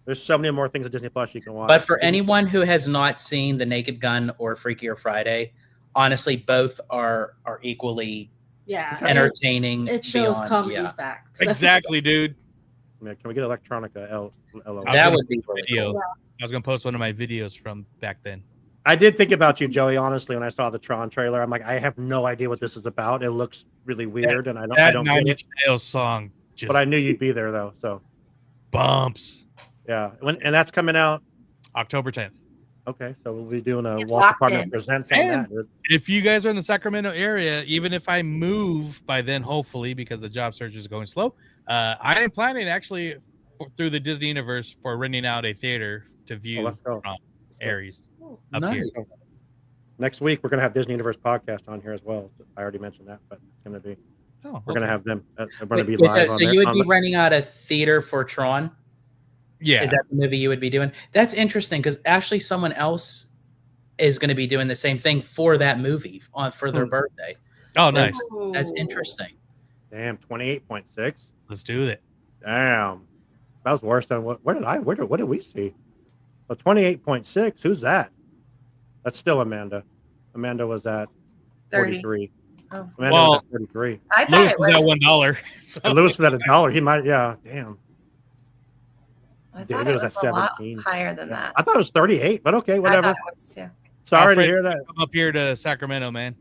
there's so many more things at Disney Plus you can watch. But for anyone who has not seen The Naked Gun or Freakier Friday, honestly, both are equally entertaining. It shows beyond, comedy's back. So. Exactly, dude. Yeah, can we get Electronica? That would be really video. cool. I was gonna post one of my videos from back then. I did think about you, Joey. Honestly, when I saw the Tron trailer, I'm like, I have no idea what this is about. It looks really weird, and I don't get it. Nails song, but I knew you'd be there though. So bumps. Yeah, and that's coming out October 10th. Okay, so we'll be doing a Walt Department Presents on that. If you guys are in the Sacramento area, even if I move by then, hopefully, because the job search is going slow, I am planning actually through the Disney universe for renting out a theater to view from Aries up here. Next week, we're going to have Disney Universe podcast on here as well. I already mentioned that, but it's going to be. We're going to have them. They're going to be live. So you would be renting out a theater for Tron? Yeah. Is that the movie you would be doing? That's interesting because actually someone else is going to be doing the same thing for that movie for their birthday. Oh, nice. That's interesting. Damn, 28.6. Let's do it. Damn, that was worse than what? What did we see? Well, 28.6. Who's that? That's still Amanda. Amanda was at 43. Oh. Amanda was at 43. I thought Lewis it was was at $1. So. And Lewis was at $1. He might, yeah. Damn. I thought David it was was at a lot 17. higher than that. I thought it was 38, but okay, whatever. I thought it was too. Sorry to Fred, hear that. Come up here to Sacramento, man.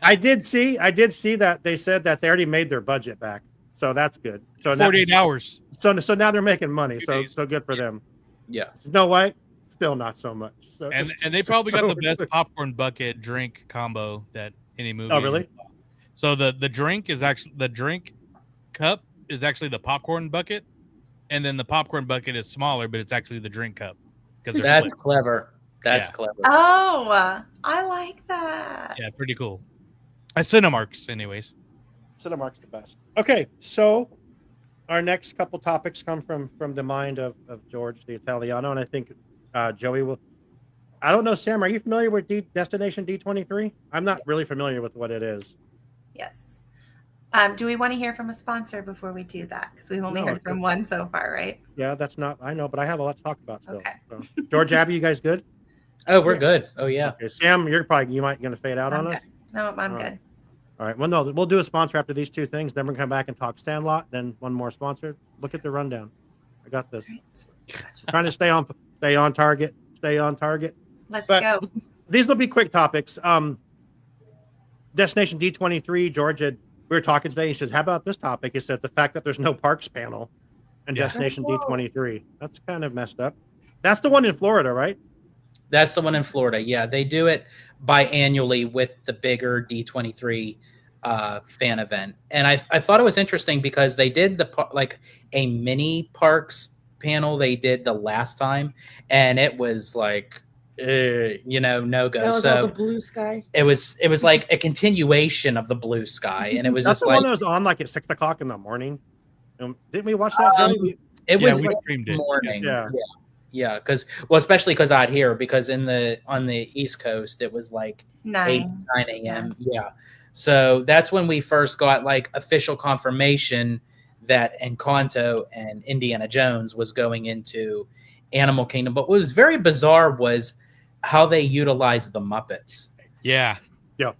I did see that they said that they already made their budget back, so that's good. So 48 hours. So now they're making money. So good for them. Yeah. Snow White, still not so much. So, And they probably got the best popcorn bucket drink combo that any movie. Oh, really? So the drink is actually the drink cup is actually the popcorn bucket, and then the popcorn bucket is smaller, but it's actually the drink cup. Because that's clever. That's clever. Oh, I like that. Yeah, pretty cool. Cinemarks, anyways. Cinemark's the best. Okay, so our next couple topics come from the mind of George the Italiano, and I think Joey will. I don't know, Sam. Are you familiar with Destination D23? I'm not really familiar with what it is. Yes. Do we want to hear from a sponsor before we do that? Because we've only No, heard from one so far, right? Yeah, that's not. I know, but I have a lot to talk about still. Okay. So. George, Abby, you guys good? Oh, we're good. Oh, yeah. Okay, Sam, you might going to fade out on us. No, I'm All good. right. All right. Well, no, we'll do a sponsor after these two things. Then we're going to come back and talk Sandlot. Then one more sponsor. Look at the rundown. I got this. Trying to stay on target. Stay on target. Let's go. These will be quick topics. Destination D23, Georgia. We were talking today. He says, "How about this topic?" He said, "The fact that there's no parks panel in Destination D23. That's kind of messed up." That's the one in Florida, right? That's the one in Florida. Yeah, they do it biannually with the bigger D23 fan event, and I thought it was interesting because they did a mini parks panel they did the last time, and it was like no go. That was So all the blue sky. it was like a continuation of the blue sky, and it was That's just the one that was on like at 6:00 in the morning. Didn't we watch that, Joey? It was we like streamed it. morning. Yeah. Yeah, because especially because out here, because on the East Coast it was like 9 a.m. Yeah, so that's when we first got like official confirmation that Encanto and Indiana Jones was going into Animal Kingdom. But what was very bizarre was how they utilized the Muppets. Yeah. Yeah.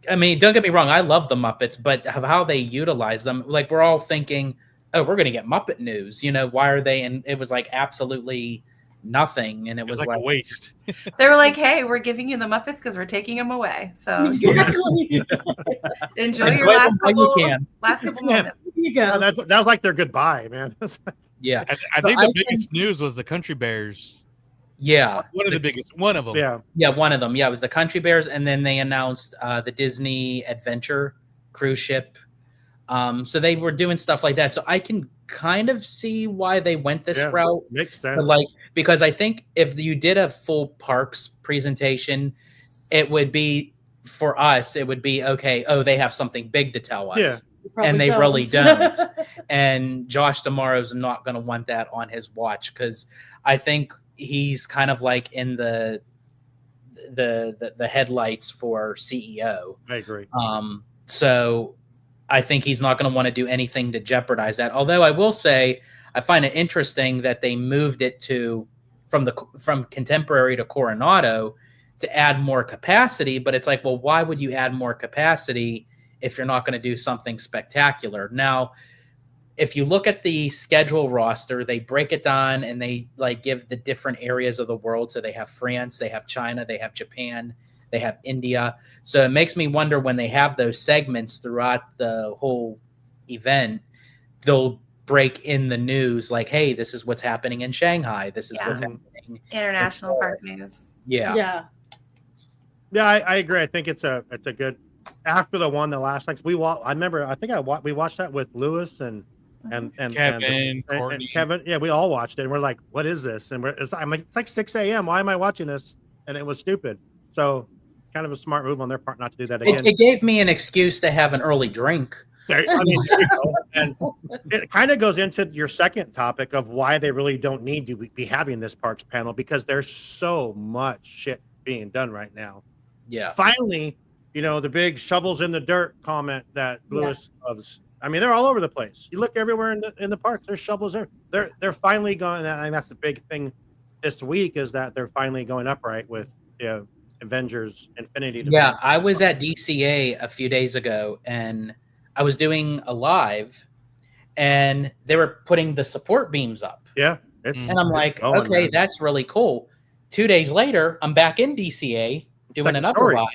I mean, don't get me wrong, I love the Muppets, but how they utilize them, like we're all thinking, oh, we're going to get Muppet news. Why are they? And it was like absolutely nothing, and it was like a waste. They were like, "Hey, we're giving you the Muppets because we're taking them away. So enjoy your last couple moments." You go. That was like their goodbye, man. Yeah, I think the biggest news was the Country Bears. Yeah, one of the biggest. One of them. Yeah, one of them. Yeah, it was the Country Bears, and then they announced the Disney Adventure cruise ship. So they were doing stuff like that. So I can kind of see why they went this route. Makes sense. Because I think if you did a full parks presentation, it would be for us. It would be okay. Oh, they have something big to tell us. Yeah. And they really don't. And Josh D'Amaro's not going to want that on his watch because I think he's kind of like in the headlights for CEO. I agree. So I think he's not going to want to do anything to jeopardize that. Although I will say I find it interesting that they moved it from Contemporary to Coronado to add more capacity. But it's like, well, why would you add more capacity if you're not going to do something spectacular? Now, if you look at the schedule roster, they break it down and they like give the different areas of the world. So they have France, they have China, they have Japan, they have India. So it makes me wonder when they have those segments throughout the whole event, they'll break in the news like, hey, this is what's happening in Shanghai. This is what's happening. International park news. Yeah. Yeah, I agree. I think it's a good after the last night. We watched that with Lewis and Kevin, and Kevin. Yeah, we all watched it. And we're like, what is this? And I'm like, it's like 6 a.m. Why am I watching this? And it was stupid. So kind of a smart move on their part not to do that again. It gave me an excuse to have an early drink. I mean, and it kind of goes into your second topic of why they really don't need to be having this parks panel because there's so much shit being done right now. Yeah. Finally, the big shovels in the dirt comment that Lewis loves. I mean, they're all over the place. You look everywhere in the parks. There's shovels there. They're finally going. And that's the big thing this week is that they're finally going upright with Avengers Infinity. Yeah, I was at DCA a few days ago, and I was doing a live, and they were putting the support beams up. Yeah, and I'm like, okay, man. That's really cool. 2 days later, I'm back in DCA doing an upper live,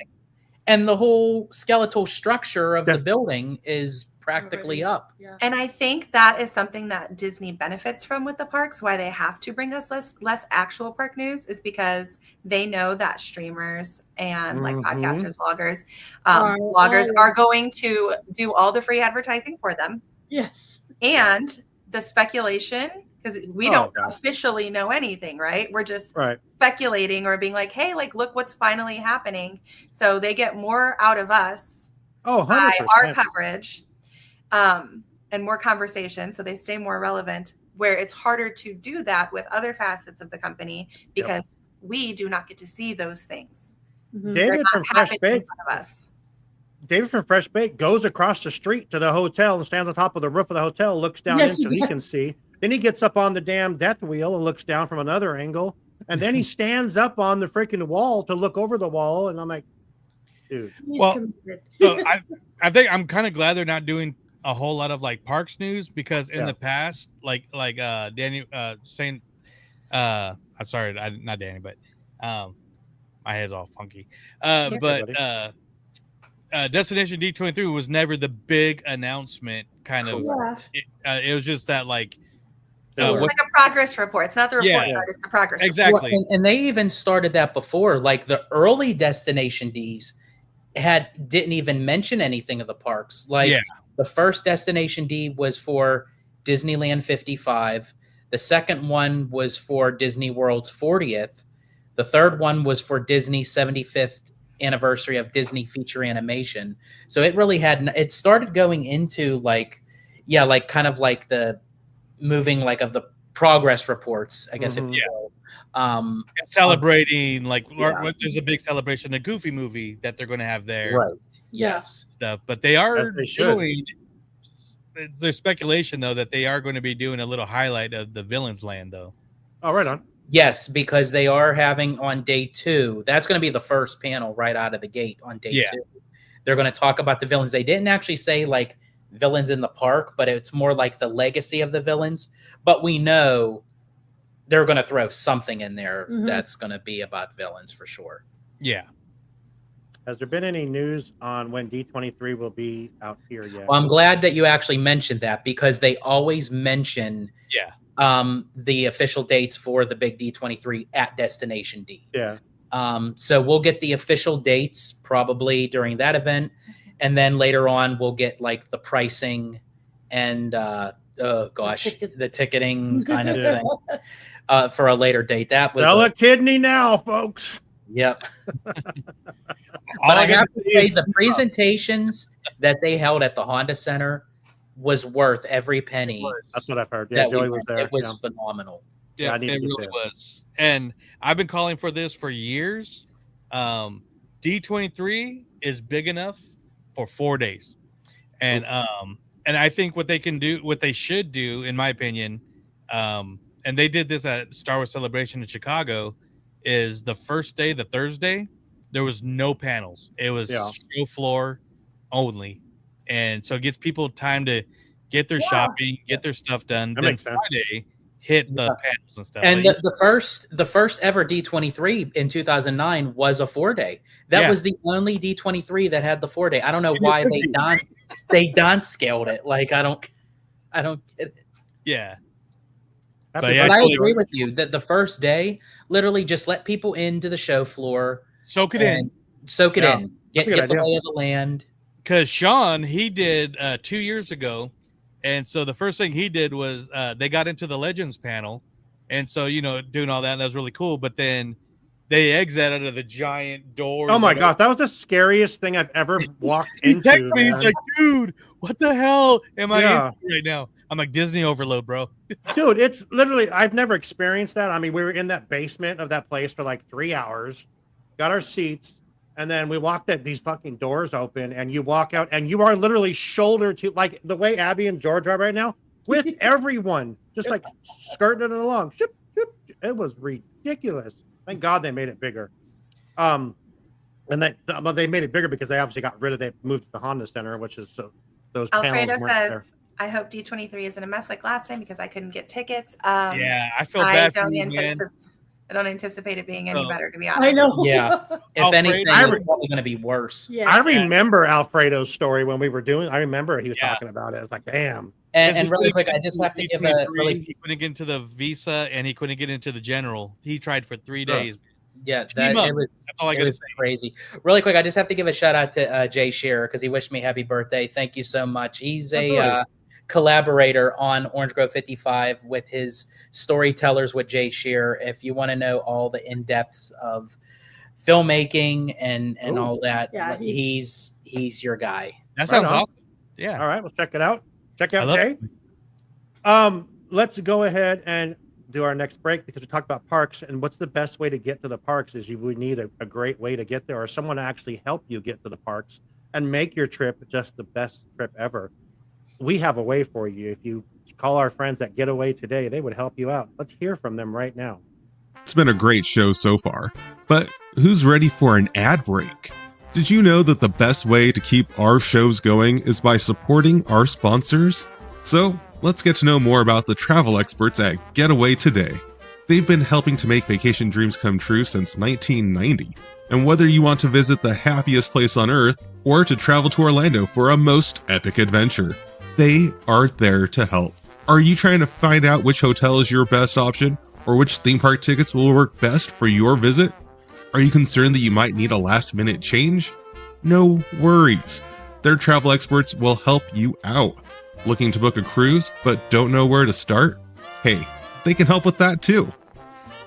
and the whole skeletal structure of the building is practically up. Yeah. And I think that is something that Disney benefits from with the parks. Why they have to bring us less actual park news is because they know that streamers and like podcasters, vloggers, bloggers are going to do all the free advertising for them. Yes. And the speculation, because we don't officially know anything, right? We're just speculating or being like, hey, like, look what's finally happening. So they get more out of us by our coverage. And more conversation, so they stay more relevant, where it's harder to do that with other facets of the company because we do not get to see those things. David from Fresh Bake David from Fresh Bake goes across the street to the hotel and stands on top of the roof of the hotel, looks down in so he can see. Then he gets up on the damn death wheel and looks down from another angle. And then he stands up on the freaking wall to look over the wall. And I'm like, dude. Well, so I think I'm kind of glad they're not doing a whole lot of like parks news because in the past, like Danny saying, I'm sorry, not Danny, but my head's all funky. But Destination D23 was never the big announcement kind of. It was just that like. It's like a progress report. It's not the report card, it's the progress exactly. report. And they even started that before. Like the early Destination Ds didn't even mention anything of the parks. Like the first Destination D was for Disneyland 55. The second one was for Disney World's 40th. The third one was for Disney's 75th anniversary of Disney feature animation. So it really it started going into like kind of like the moving like of the progress reports, I guess if you will. And celebrating there's a big celebration, the Goofy movie that they're going to have there, right? Yes, stuff. But they are doing. There's speculation though that they are going to be doing a little highlight of the Villains Land though. Oh, right on. Yes, because they are having on day 2. That's going to be the first panel right out of the gate on day 2. They're going to talk about the villains. They didn't actually say like villains in the park, but it's more like the legacy of the villains. But we know they're going to throw something in there that's going to be about villains for sure. Yeah. Has there been any news on when D23 will be out here yet? Well, I'm glad that you actually mentioned that because they always mention the official dates for the big D23 at Destination D. Yeah. So we'll get the official dates probably during that event. And then later on, we'll get like the pricing and the ticketing kind of thing for a later date. That was sell a kidney now, folks. Yep. But I have to say, the presentations that they held at the Honda Center was worth every penny. That's what I've heard. Yeah, Joey was there. It was phenomenal. Yeah, it really was. And I've been calling for this for years. D23 is big enough for 4 days. And I think what they should do, in my opinion, and they did this at Star Wars Celebration in Chicago, is the first day, the Thursday, there was no panels. It was show floor only. And so it gives people time to get their shopping, get their stuff done. Then Friday, hit the panels and stuff. And the first ever D23 in 2009 was a 4-day. That was the only D23 that had the 4-day. I don't know why they downscaled it. Like I don't get it. Yeah. But I agree with you that the first day, literally just let people into the show floor, soak it in, get the lay of the land. Because Sean, he did 2 years ago, and so the first thing he did was they got into the Legends panel, and so doing all that was really cool. But then they exit out of the giant doors. Oh my gosh, that was the scariest thing I've ever walked into. Texted me, he's like, "Dude, what the hell am I in right now?" I'm like, Disney overload, bro. Dude, it's literally, I've never experienced that. I mean, we were in that basement of that place for like 3 hours. got our seats, and then we walked at these fucking doors open, and you walk out, and you are literally shoulder to, like the way Abby and George are right now, with everyone, just like skirting it along. Ship, ship. It was ridiculous. Thank God they made it bigger. And they made it bigger because they obviously they moved to the Honda Center, which is so those Alfredo panels weren't there. says, I hope D23 isn't a mess like last time because I couldn't get tickets. Yeah, I feel bad for you, man. I don't anticipate it being any better, to be honest. I know. Yeah. If anything, it's probably going to be worse. Yes. I remember Alfredo's story when we were doing. I remember he was talking about it. It's like, damn. And really quick, I just have to give a He couldn't get into the Visa and he couldn't get into the General. He tried for 3 days. Yeah, It was crazy. Really quick, I just have to give a shout out to Jay Shearer because he wished me happy birthday. Thank you so much. He's a collaborator on Orange Grove 55 with his Storytellers with Jay Shearer. If you want to know all the in-depths of filmmaking and all that, he's your guy. That sounds awesome. Yeah. All right, we'll check it out. Check out Jay. Let's go ahead and do our next break because we talked about parks and what's the best way to get to the parks is you would need a great way to get there or someone to actually help you get to the parks and make your trip just the best trip ever. We have a way for you. If you call our friends at Getaway Today, they would help you out. Let's hear from them right now. It's been a great show so far, but who's ready for an ad break? Did you know that the best way to keep our shows going is by supporting our sponsors? So, let's get to know more about the travel experts at Getaway Today. They've been helping to make vacation dreams come true since 1990. And whether you want to visit the happiest place on earth or to travel to Orlando for a most epic adventure, they are there to help. Are you trying to find out which hotel is your best option or which theme park tickets will work best for your visit? Are you concerned that you might need a last-minute change? No worries. Their travel experts will help you out. Looking to book a cruise but don't know where to start? Hey, they can help with that too.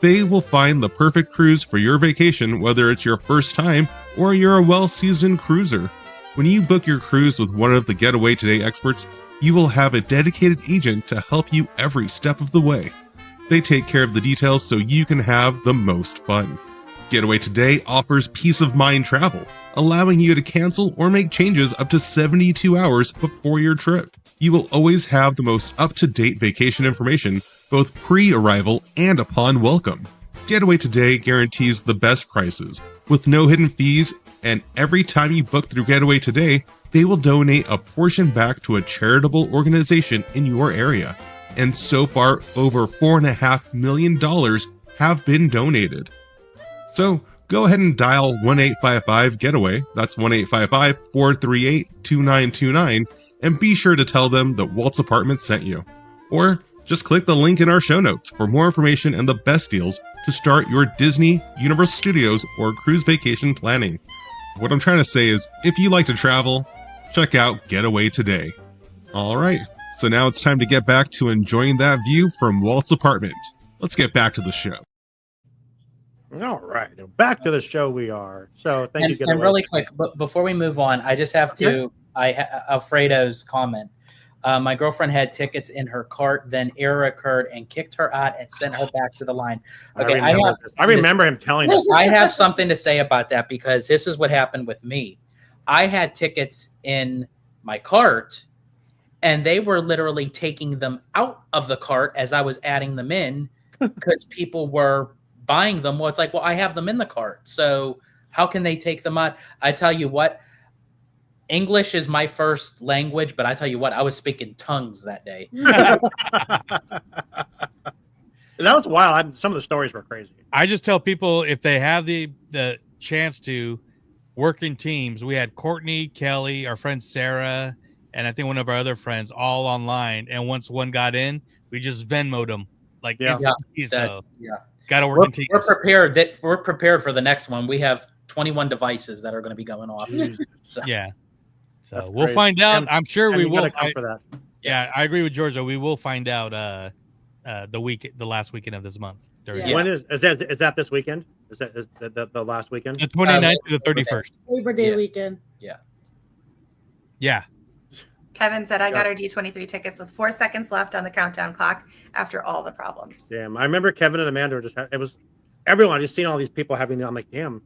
They will find the perfect cruise for your vacation, whether it's your first time or you're a well-seasoned cruiser. When you book your cruise with one of the Getaway Today experts, you will have a dedicated agent to help you every step of the way. They take care of the details so you can have the most fun. Getaway Today offers peace of mind travel, allowing you to cancel or make changes up to 72 hours before your trip. You will always have the most up-to-date vacation information, both pre-arrival and upon welcome. Getaway Today guarantees the best prices, with no hidden fees, and every time you book through Getaway Today, they will donate a portion back to a charitable organization in your area. And so far, over $4.5 million have been donated. So, go ahead and dial 1-855-GETAWAY, that's 1-855-438-2929, and be sure to tell them that Walt's Apartment sent you. Or just click the link in our show notes for more information and the best deals to start your Disney, Universal Studios, or cruise vacation planning. What I'm trying to say is, if you like to travel, check out Getaway Today. Alright, so now it's time to get back to enjoying that view from Walt's apartment. Let's get back to the show. All right, back to the show we are. So thank you. And really quick, but before we move on, I just have to, Alfredo's comment. My girlfriend had tickets in her cart, then error occurred and kicked her out and sent her back to the line. Okay, I remember him telling us. I have something to say about that because this is what happened with me. I had tickets in my cart and they were literally taking them out of the cart as I was adding them in because people were buying them. Well, it's like, well, I have them in the cart. So how can they take them out? I tell you what, English is my first language, but I tell you what, I was speaking tongues that day. That was wild. Some of the stories were crazy. I just tell people if they have the chance to work in teams. We had Courtney, Kelly, our friend Sarah, and I think one of our other friends all online. And once one got in, we just Venmo'd them. Like, got to work in teams. We're prepared. We're prepared for the next one. We have 21 devices that are going to be going off. So. Yeah. So we'll find out. I'm sure we will. Come for that. Yeah, yes. I agree with Georgia. We will find out the last weekend of this month. When is that this weekend? Is the last weekend? The 29th to the 31st. Labor Day weekend. Yeah. Yeah. Kevin said, I got our D23 tickets with 4 seconds left on the countdown clock after all the problems. Damn. I remember Kevin and Amanda were it was everyone. I just seen all these people having I'm like, damn,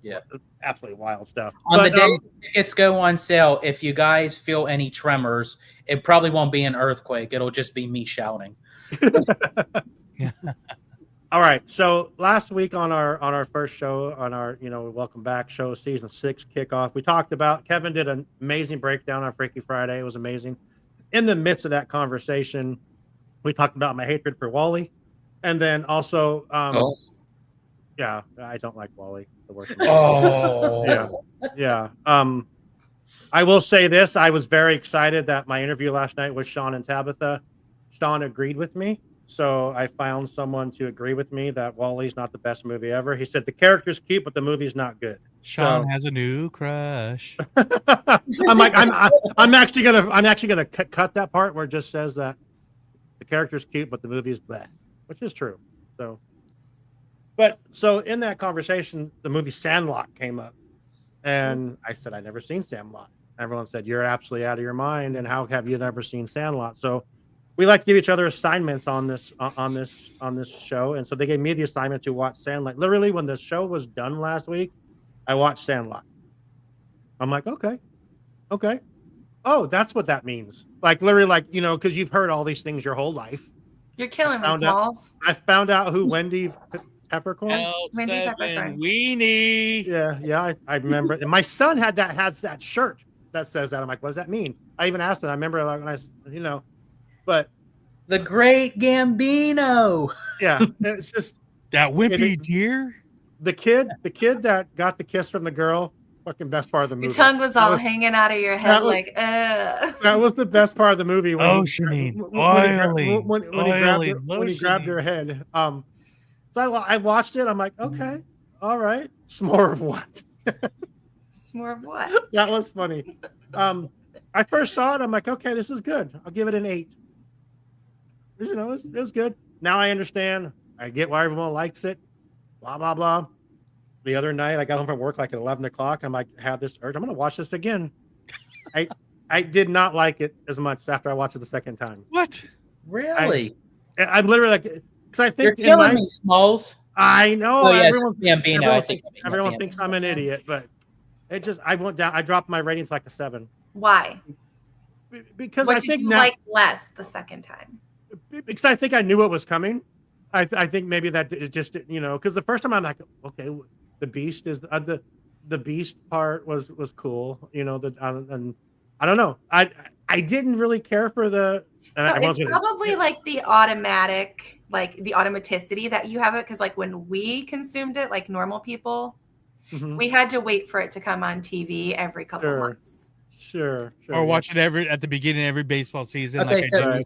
Yeah. Absolutely wild stuff. On the day tickets go on sale, if you guys feel any tremors, it probably won't be an earthquake. It'll just be me shouting. All right. So last week on our first show, on our Welcome Back show, season 6 kickoff, we talked about, Kevin did an amazing breakdown on Freaky Friday. It was amazing. In the midst of that conversation, we talked about my hatred for Wally, and then also, yeah, I don't like Wally. The worst. Yeah. I will say this: I was very excited that my interview last night with Sean and Tabitha. Sean agreed with me. So I found someone to agree with me that Wally's not the best movie ever. He said the character's cute, but the movie's not good. Sean has a new crush. I'm actually gonna cut that part where it just says that the character's cute, but the movie's bleh, which is true. So in that conversation, the movie Sandlot came up, and I said I'd never seen Sandlot. Everyone said you're absolutely out of your mind, and how have you never seen Sandlot? So we like to give each other assignments on this show, and so they gave me the assignment to watch Sandlot. Literally, when the show was done last week, I watched Sandlot. I'm like, okay, oh, that's what that means. Like literally, because you've heard all these things your whole life. You're killing me, Smalls. I found out who Wendy Peppercorn. Wendy Peppercorn. Weenie. Yeah, I remember. And my son has that shirt that says that. I'm like, what does that mean? I even asked him. I remember when but the Great Gambino. Yeah, it's just that wimpy deer. The kid that got the kiss from the girl. Fucking best part of the movie. Your tongue was all hanging out of your head That was the best part of the movie. When he grabbed her head. So I watched it. I'm like, okay, all right. S'more of what? S'more of what? That was funny. I first saw it. I'm like, okay, this is good. I'll give it an 8. It was good. Now I understand. I get why everyone likes it. Blah blah blah. The other night, I got home from work like at 11 o'clock. I'm like, had this urge. I'm going to watch this again. I did not like it as much after I watched it the second time. What? Really? I'm literally like, because I think you're killing me, Smalls. I know. Oh, yes, everyone thinks I'm an idiot, but it just I went down. I dropped my rating to like a 7. Why? Because what I did think you now, like less the second time? Because I think I knew what was coming. I think maybe that it just because the first time I'm like, okay, the beast is the beast part was cool, and I don't know. I didn't really care for the. So it's probably like the automatic, like the automaticity that you have it, because like when we consumed it, like normal people, we had to wait for it to come on TV every couple months. Sure. Or watch it at the beginning of every baseball season. Okay, so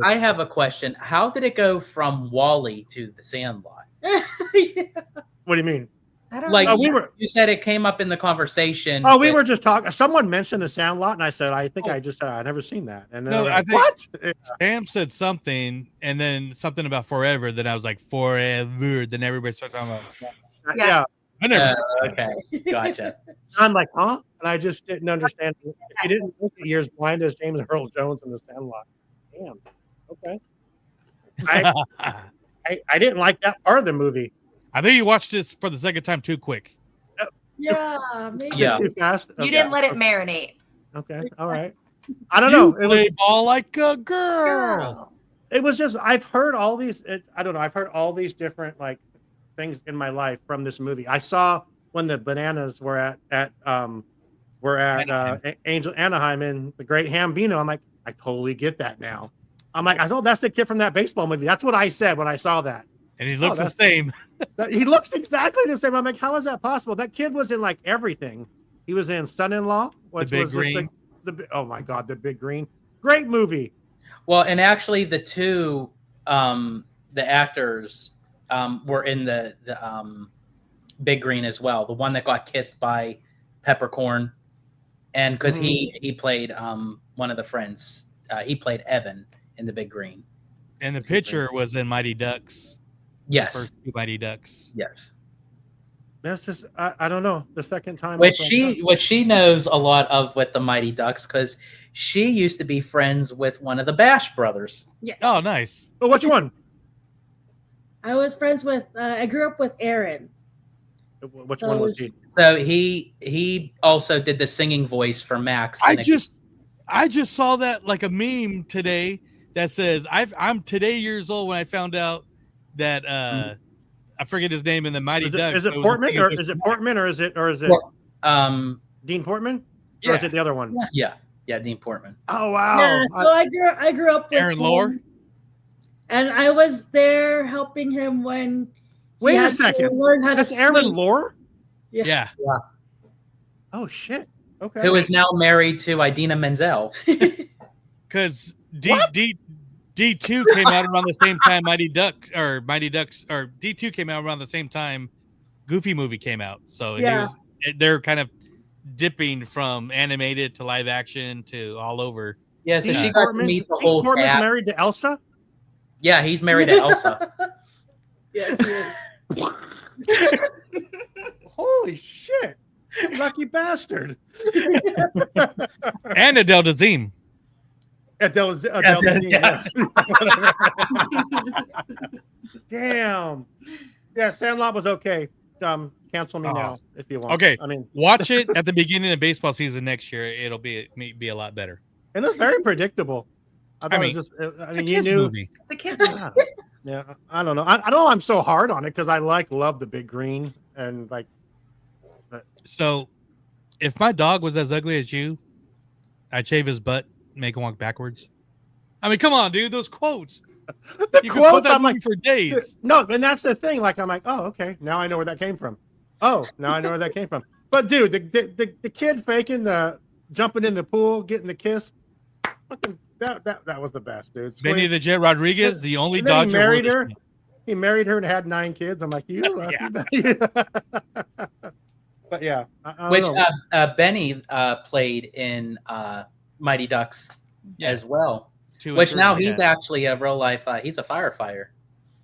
I have a question. How did it go from Wally to the Sandlot? What do you mean? I don't know. You said it came up in the conversation. Oh, we were just talking. Someone mentioned the Sandlot, and I said, I think I just said I've never seen that. And then I think what? Sam said something, and then something about forever. Then I was like, forever. Then everybody started talking about. Yeah. I never. Okay, gotcha. I'm like, huh? And I just didn't understand. If you didn't look at Years Blind as James Earl Jones in the Sandlot. Damn. Okay. I didn't like that part of the movie. I think you watched this for the second time too quick. Yeah, maybe. Too fast. You didn't let it marinate. Okay. All right. I don't know. It was ball like a girl. It was just I've heard all these. I don't know. I've heard all these different like things in my life from this movie. I saw when the bananas were at Angel Anaheim in the Great Hambino. I'm like, I totally get that now. I'm like, I thought that's the kid from that baseball movie. That's what I said when I saw that. And he looks the same. He looks exactly the same. I'm like, how is that possible? That kid was in like everything. He was in Son-in-Law, which was just oh my God, The Big Green. Great movie. Well, and actually the two the actors were in the Big Green as well. The one that got kissed by Peppercorn, and because he played one of the friends. He played Evan in The Big Green. And the pitcher was in Mighty Ducks. Yes. The first 2 Mighty Ducks. Yes. That's just I don't know. The second time, which she knows a lot of with the Mighty Ducks because she used to be friends with one of the Bash brothers. Yeah. Oh, nice. Oh, which one? I was friends with. I grew up with Aaron. Which one was he? So he also did the singing voice for Max. I just saw that like a meme today that says I'm today years old when I found out that I forget his name in the Mighty Ducks. Is it Portman or is it Portman or is it Dean Portman? Yeah. Or is it the other one? Yeah, Dean Portman. Oh wow! Yeah, so I grew up with Aaron Lore, and I was there helping him when. Wait a second. Learn how That's to Aaron swim. Lore? Yeah. Oh shit. Okay. Who is now married to Idina Menzel? Because D2 came out around the same time Mighty Ducks or D2 came out around the same time Goofy movie came out. So they're kind of dipping from animated to live action to all over. Yeah, so she got to meet the whole Portman's cast. married to Elsa? Yeah, he's married to Elsa. Yes, he is. Holy shit. Lucky bastard. And Adele Dazeem. Adele Dazeem, yes. Damn. Yeah, Sandlot was okay. Cancel me now if you want. Okay. I mean, watch it at the beginning of baseball season next year. It'll be a lot better. And it's very predictable. I mean, it's a you kids knew. movie. It's a kid's movie. Yeah, I don't know. I don't know. I'm so hard on it because I love the big green and like. So, if my dog was as ugly as you, I'd shave his butt, make him walk backwards. I mean, come on, dude. Those quotes. The quotes. I'm like for days. No, and that's the thing. Like, I'm like, oh, okay. Now I know where that came from. Oh, now I know where that came from. But dude, the kid faking the jumping in the pool, getting the kiss, fucking that was the best, dude. Benny the Jet Rodriguez, the only and then Dodger. he married her. He married her and had 9 kids. I'm like, you lucky. But yeah, I which don't know. Benny played in Mighty Ducks as well. 2 and Which 3, now he's actually a real life. He's a firefighter.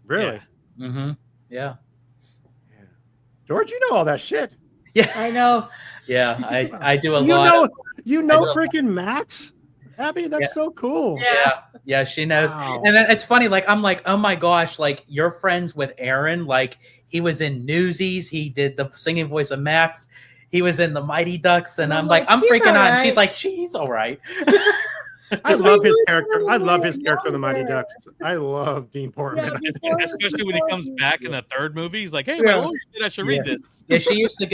Really? Yeah. Mm-hmm. Yeah. George, you know all that shit. Yeah, I know. Yeah, I do a lot. You know freaking Max, Abby. That's so cool. Yeah, she knows. Wow. And then it's funny. Like I'm like, oh my gosh, like you're friends with Aaron. Like he was in Newsies. He did the singing voice of Max. He was in the Mighty Ducks, and I'm like, I'm freaking out. She's like, she's all right. I love his character. I love his character in the Mighty Ducks. I love Dean Portman. Especially when he comes back in the 3rd movie. He's like, hey, my lawyer said I should read this. Yeah, she used to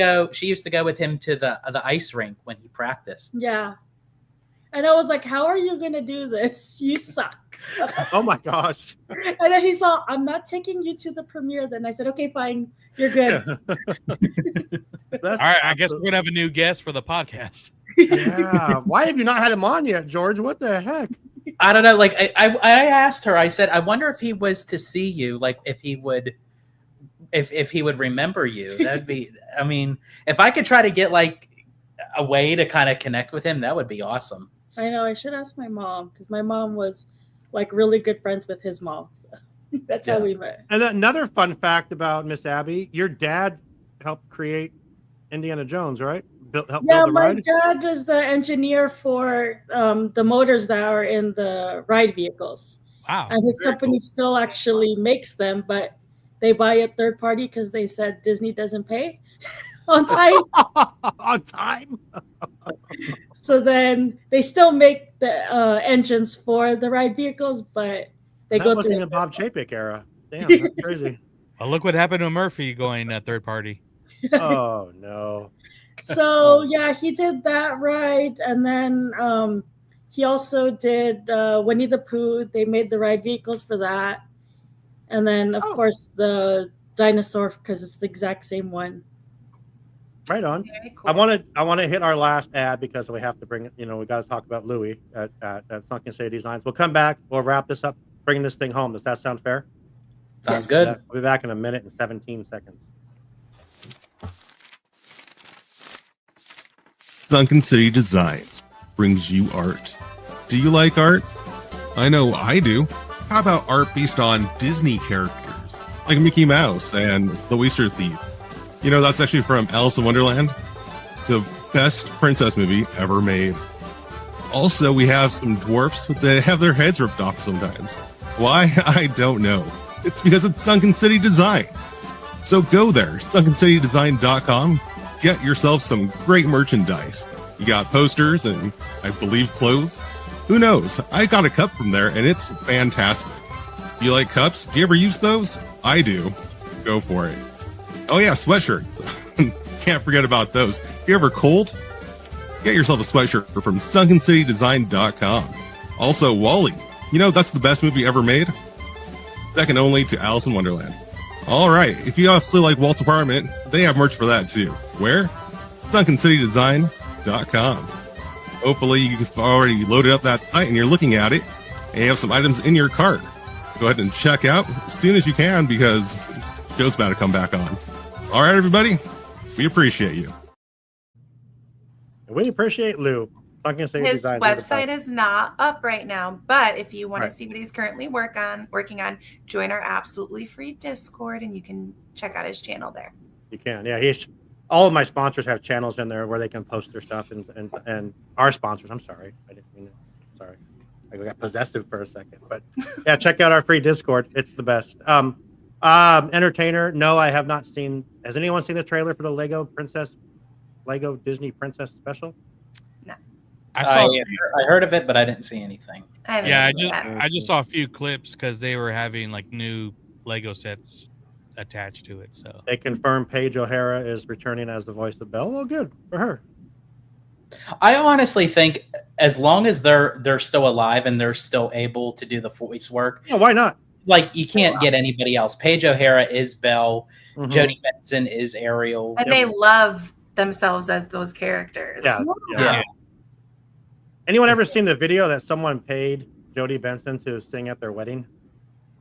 go with him to the ice rink when he practiced. Yeah. And I was like, how are you going to do this? You suck. Oh my gosh. And then he saw, I'm not taking you to the premiere. Then I said, okay, fine. You're good. All right. I guess we're going to have a new guest for the podcast. Yeah. Why have you not had him on yet, George? What the heck? I don't know. Like I asked her, I said, I wonder if he was to see you, like if he would remember you. That'd be, I mean, if I could try to get like a way to kind of connect with him, that would be awesome. I know. I should ask my mom because my mom was like really good friends with his mom. So that's how we met. And another fun fact about Miss Abby, your dad helped create Indiana Jones, right? Help build the my ride? dad is the engineer for the motors that are in the ride vehicles. Wow. And his company still actually makes them, but they buy a third party because they said Disney doesn't pay on time. On time? So then they still make the engines for the ride vehicles, but they That go wasn't through in the Bob Chapek era. Damn, that's crazy. Well, look what happened to Murphy going 3rd party. Oh no. So yeah, he did that ride, and then he also did Winnie the Pooh. They made the ride vehicles for that, and then of course the dinosaur because it's the exact same one. Right on. Cool. I want to hit our last ad because we have to bring it. You know, we got to talk about Louis at Sunken City Designs. We'll come back. We'll wrap this up. Bringing this thing home. Does that sound fair? Sounds good. We'll be back in a minute and 17 seconds. Sunken City Designs brings you art. Do you like art? I know I do. How about art based on Disney characters like Mickey Mouse and the Oyster Thieves? You know, that's actually from Alice in Wonderland, the best princess movie ever made. Also, we have some dwarfs that have their heads ripped off sometimes. Why? I don't know. It's because it's Sunken City Design. So go there, sunkencitydesign.com. Get yourself some great merchandise. You got posters and, I believe, clothes. Who knows? I got a cup from there, and it's fantastic. You like cups? Do you ever use those? I do. Go for it. Oh yeah, sweatshirts. Can't forget about those. If you're ever cold, get yourself a sweatshirt from sunkencitydesign.com. Also, WALL-E. You know, that's the best movie ever made. Second only to Alice in Wonderland. All right, if you also like Walt's Apartment, they have merch for that too. Where? sunkencitydesign.com. Hopefully you've already loaded up that site and you're looking at it, and you have some items in your cart. Go ahead and check out as soon as you can, because Joe's about to come back on. All right, everybody, we appreciate you. We appreciate Lou. His website is not up right now, but if you want to see what he's currently working on, join our absolutely free Discord, and you can check out his channel there. You can, yeah. All of my sponsors have channels in there where they can post their stuff, and our sponsors. I'm sorry, I didn't mean it. Sorry, I got possessive for a second, but yeah, check out our free Discord. It's the best. Entertainer. No, I have not seen. Has anyone seen the trailer for the Lego Disney Princess special? I heard of it, but I didn't see anything. I just saw a few clips because they were having like new Lego sets attached to it. So they confirmed Paige O'Hara is returning as the voice of Belle. Well, good for her. I honestly think as long as they're still alive and they're still able to do the voice work, yeah, why not? Like, you can't get anybody else. Paige O'Hara is Belle. Mm-hmm. Jodie Benson is Ariel. And they love themselves as those characters. Yeah. Anyone ever seen the video that someone paid Jodie Benson to sing at their wedding?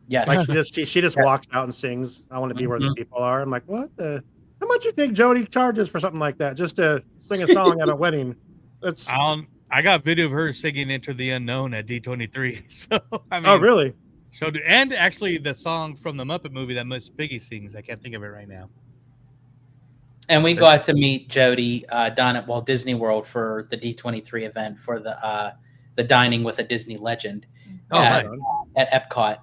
Yes. Like she just walks out and sings, "I want to be where the people are." I'm like, what the? How much you think Jodie charges for something like that, just to sing a song at a wedding? That's I got video of her singing "Enter the Unknown" at D23. So I mean, oh really? And actually, the song from the Muppet movie that Miss Piggy sings, I can't think of it right now. And we got to meet Jodie down at Walt Disney World for the D23 event for the Dining with a Disney Legend at Epcot.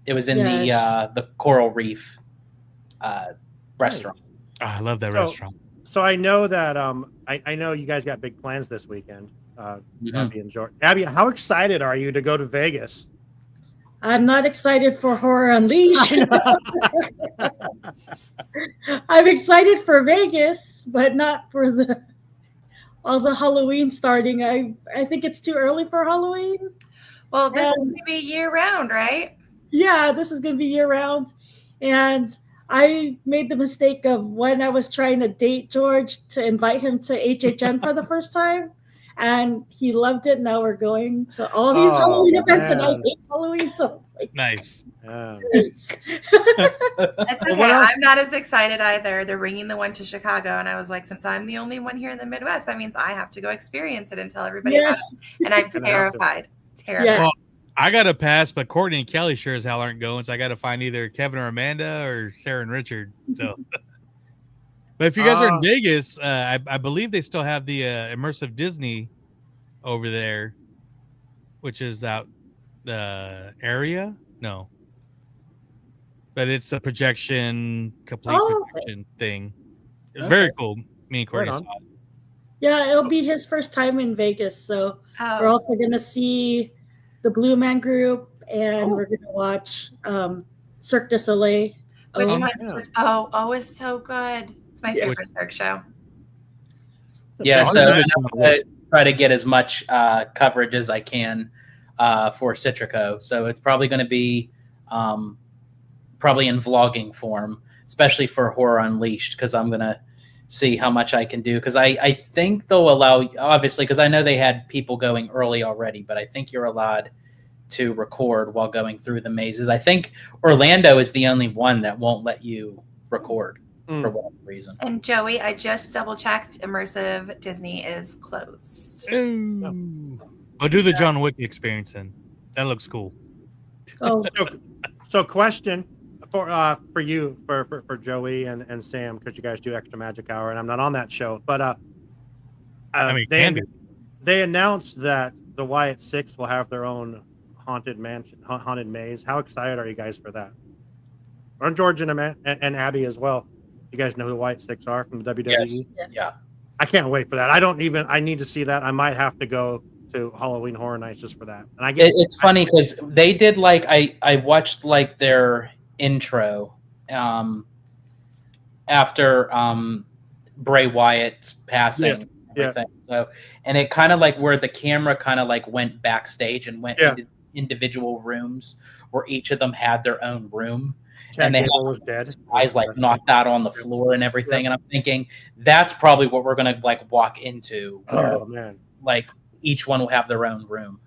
It was in the Coral Reef restaurant. Oh, I love that restaurant. So I know that I know you guys got big plans this weekend. Abby and George. Abby, how excited are you to go to Vegas? I'm not excited for Horror Unleashed. I'm excited for Vegas, but not for all the Halloween starting. I think it's too early for Halloween. Well, this is going to be year round, right? Yeah, this is going to be year round. And I made the mistake of when I was trying to date George to invite him to HHN for the first time. And he loved it. Now we're going to all these Halloween events, and I hate Halloween. So nice. That's okay. I'm not as excited either. They're bringing the one to Chicago, and I was like, since I'm the only one here in the Midwest, that means I have to go experience it and tell everybody about it. And I'm terrified. Terrified. Well, I got to pass, but Courtney and Kelly sure as hell aren't going, so I got to find either Kevin or Amanda or Sarah and Richard. So. But if you guys are in Vegas, I believe they still have the immersive Disney over there, which is out the area. No, but it's a projection, complete projection thing. It's very cool. Me and Courtney saw it. Yeah, it'll be his first time in Vegas, so we're also gonna see the Blue Man Group, and we're gonna watch Cirque du Soleil. Which one? It's so good. It's my favorite Cirque show. Yeah, so I'm going to try to get as much coverage as I can for Citrico. So it's probably going to be probably in vlogging form, especially for Horror Unleashed, because I'm going to see how much I can do. Because I think they'll allow, obviously, because I know they had people going early already, but I think you're allowed to record while going through the mazes. I think Orlando is the only one that won't let you record. For whatever reason. And Joey, I just double checked. Immersive Disney is closed. I'll do the John Wick experience then. That looks cool. So question for you, for Joey and Sam, because you guys do Extra Magic Hour, and I'm not on that show, but they announced that the Wyatt Six will have their own haunted maze. How excited are you guys for that? or George and Abby as well. You guys know who the White Sticks are from the WWE? Yes. Yeah. I can't wait for that. I need to see that. I might have to go to Halloween Horror Nights just for that. And It's funny because they did like I watched like their intro after Bray Wyatt's passing. Yeah. Everything. So, and it kind of like where the camera kind of like went backstage and went into individual rooms where each of them had their own room. Chad and they Gable was dead. Guys like knocked out on the floor and everything. And I'm thinking that's probably what we're gonna like walk into. Oh man! Like each one will have their own room.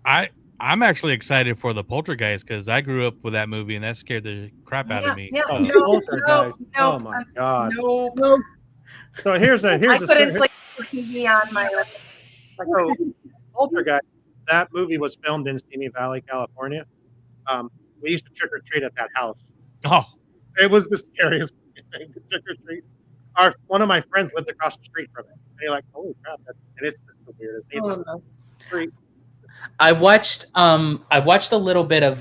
I'm actually excited for the Poltergeist because I grew up with that movie and that scared the crap out of me. Yeah, Poltergeist. Oh my god! No. So here's a I couldn't sleep with TV on my. So, Poltergeist. That movie was filmed in Simi Valley, California. We used to trick or treat at that house. Oh, it was the scariest thing to trick or treat. One of my friends lived across the street from it. And you're like, holy crap! And it's just the weirdest thing. I watched a little bit of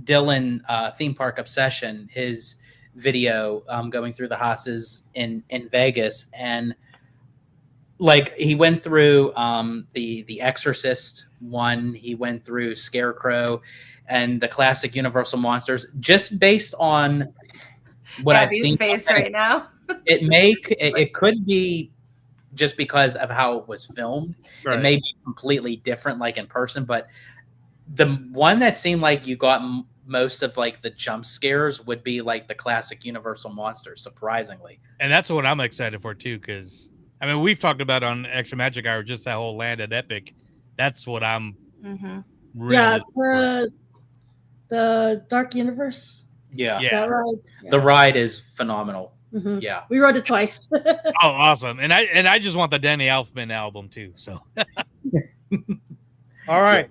Dylan Theme Park Obsession, his video going through the houses in Vegas, and like he went through the Exorcist one, he went through Scarecrow and the classic Universal monsters, just based on what I've seen face right now. it could be just because of how it was filmed. Right. It may be completely different, like in person, but the one that seemed like you got most of like the jump scares would be like the classic Universal monsters, surprisingly. And that's what I'm excited for too, because I mean we've talked about on Extra Magic Hour just that whole Land at Epic. That's what I'm really for. The Dark Universe. Yeah. That ride. The ride is phenomenal. Mm-hmm. Yeah, we rode it twice. Oh, awesome! And I just want the Danny Elfman album too. So, all right.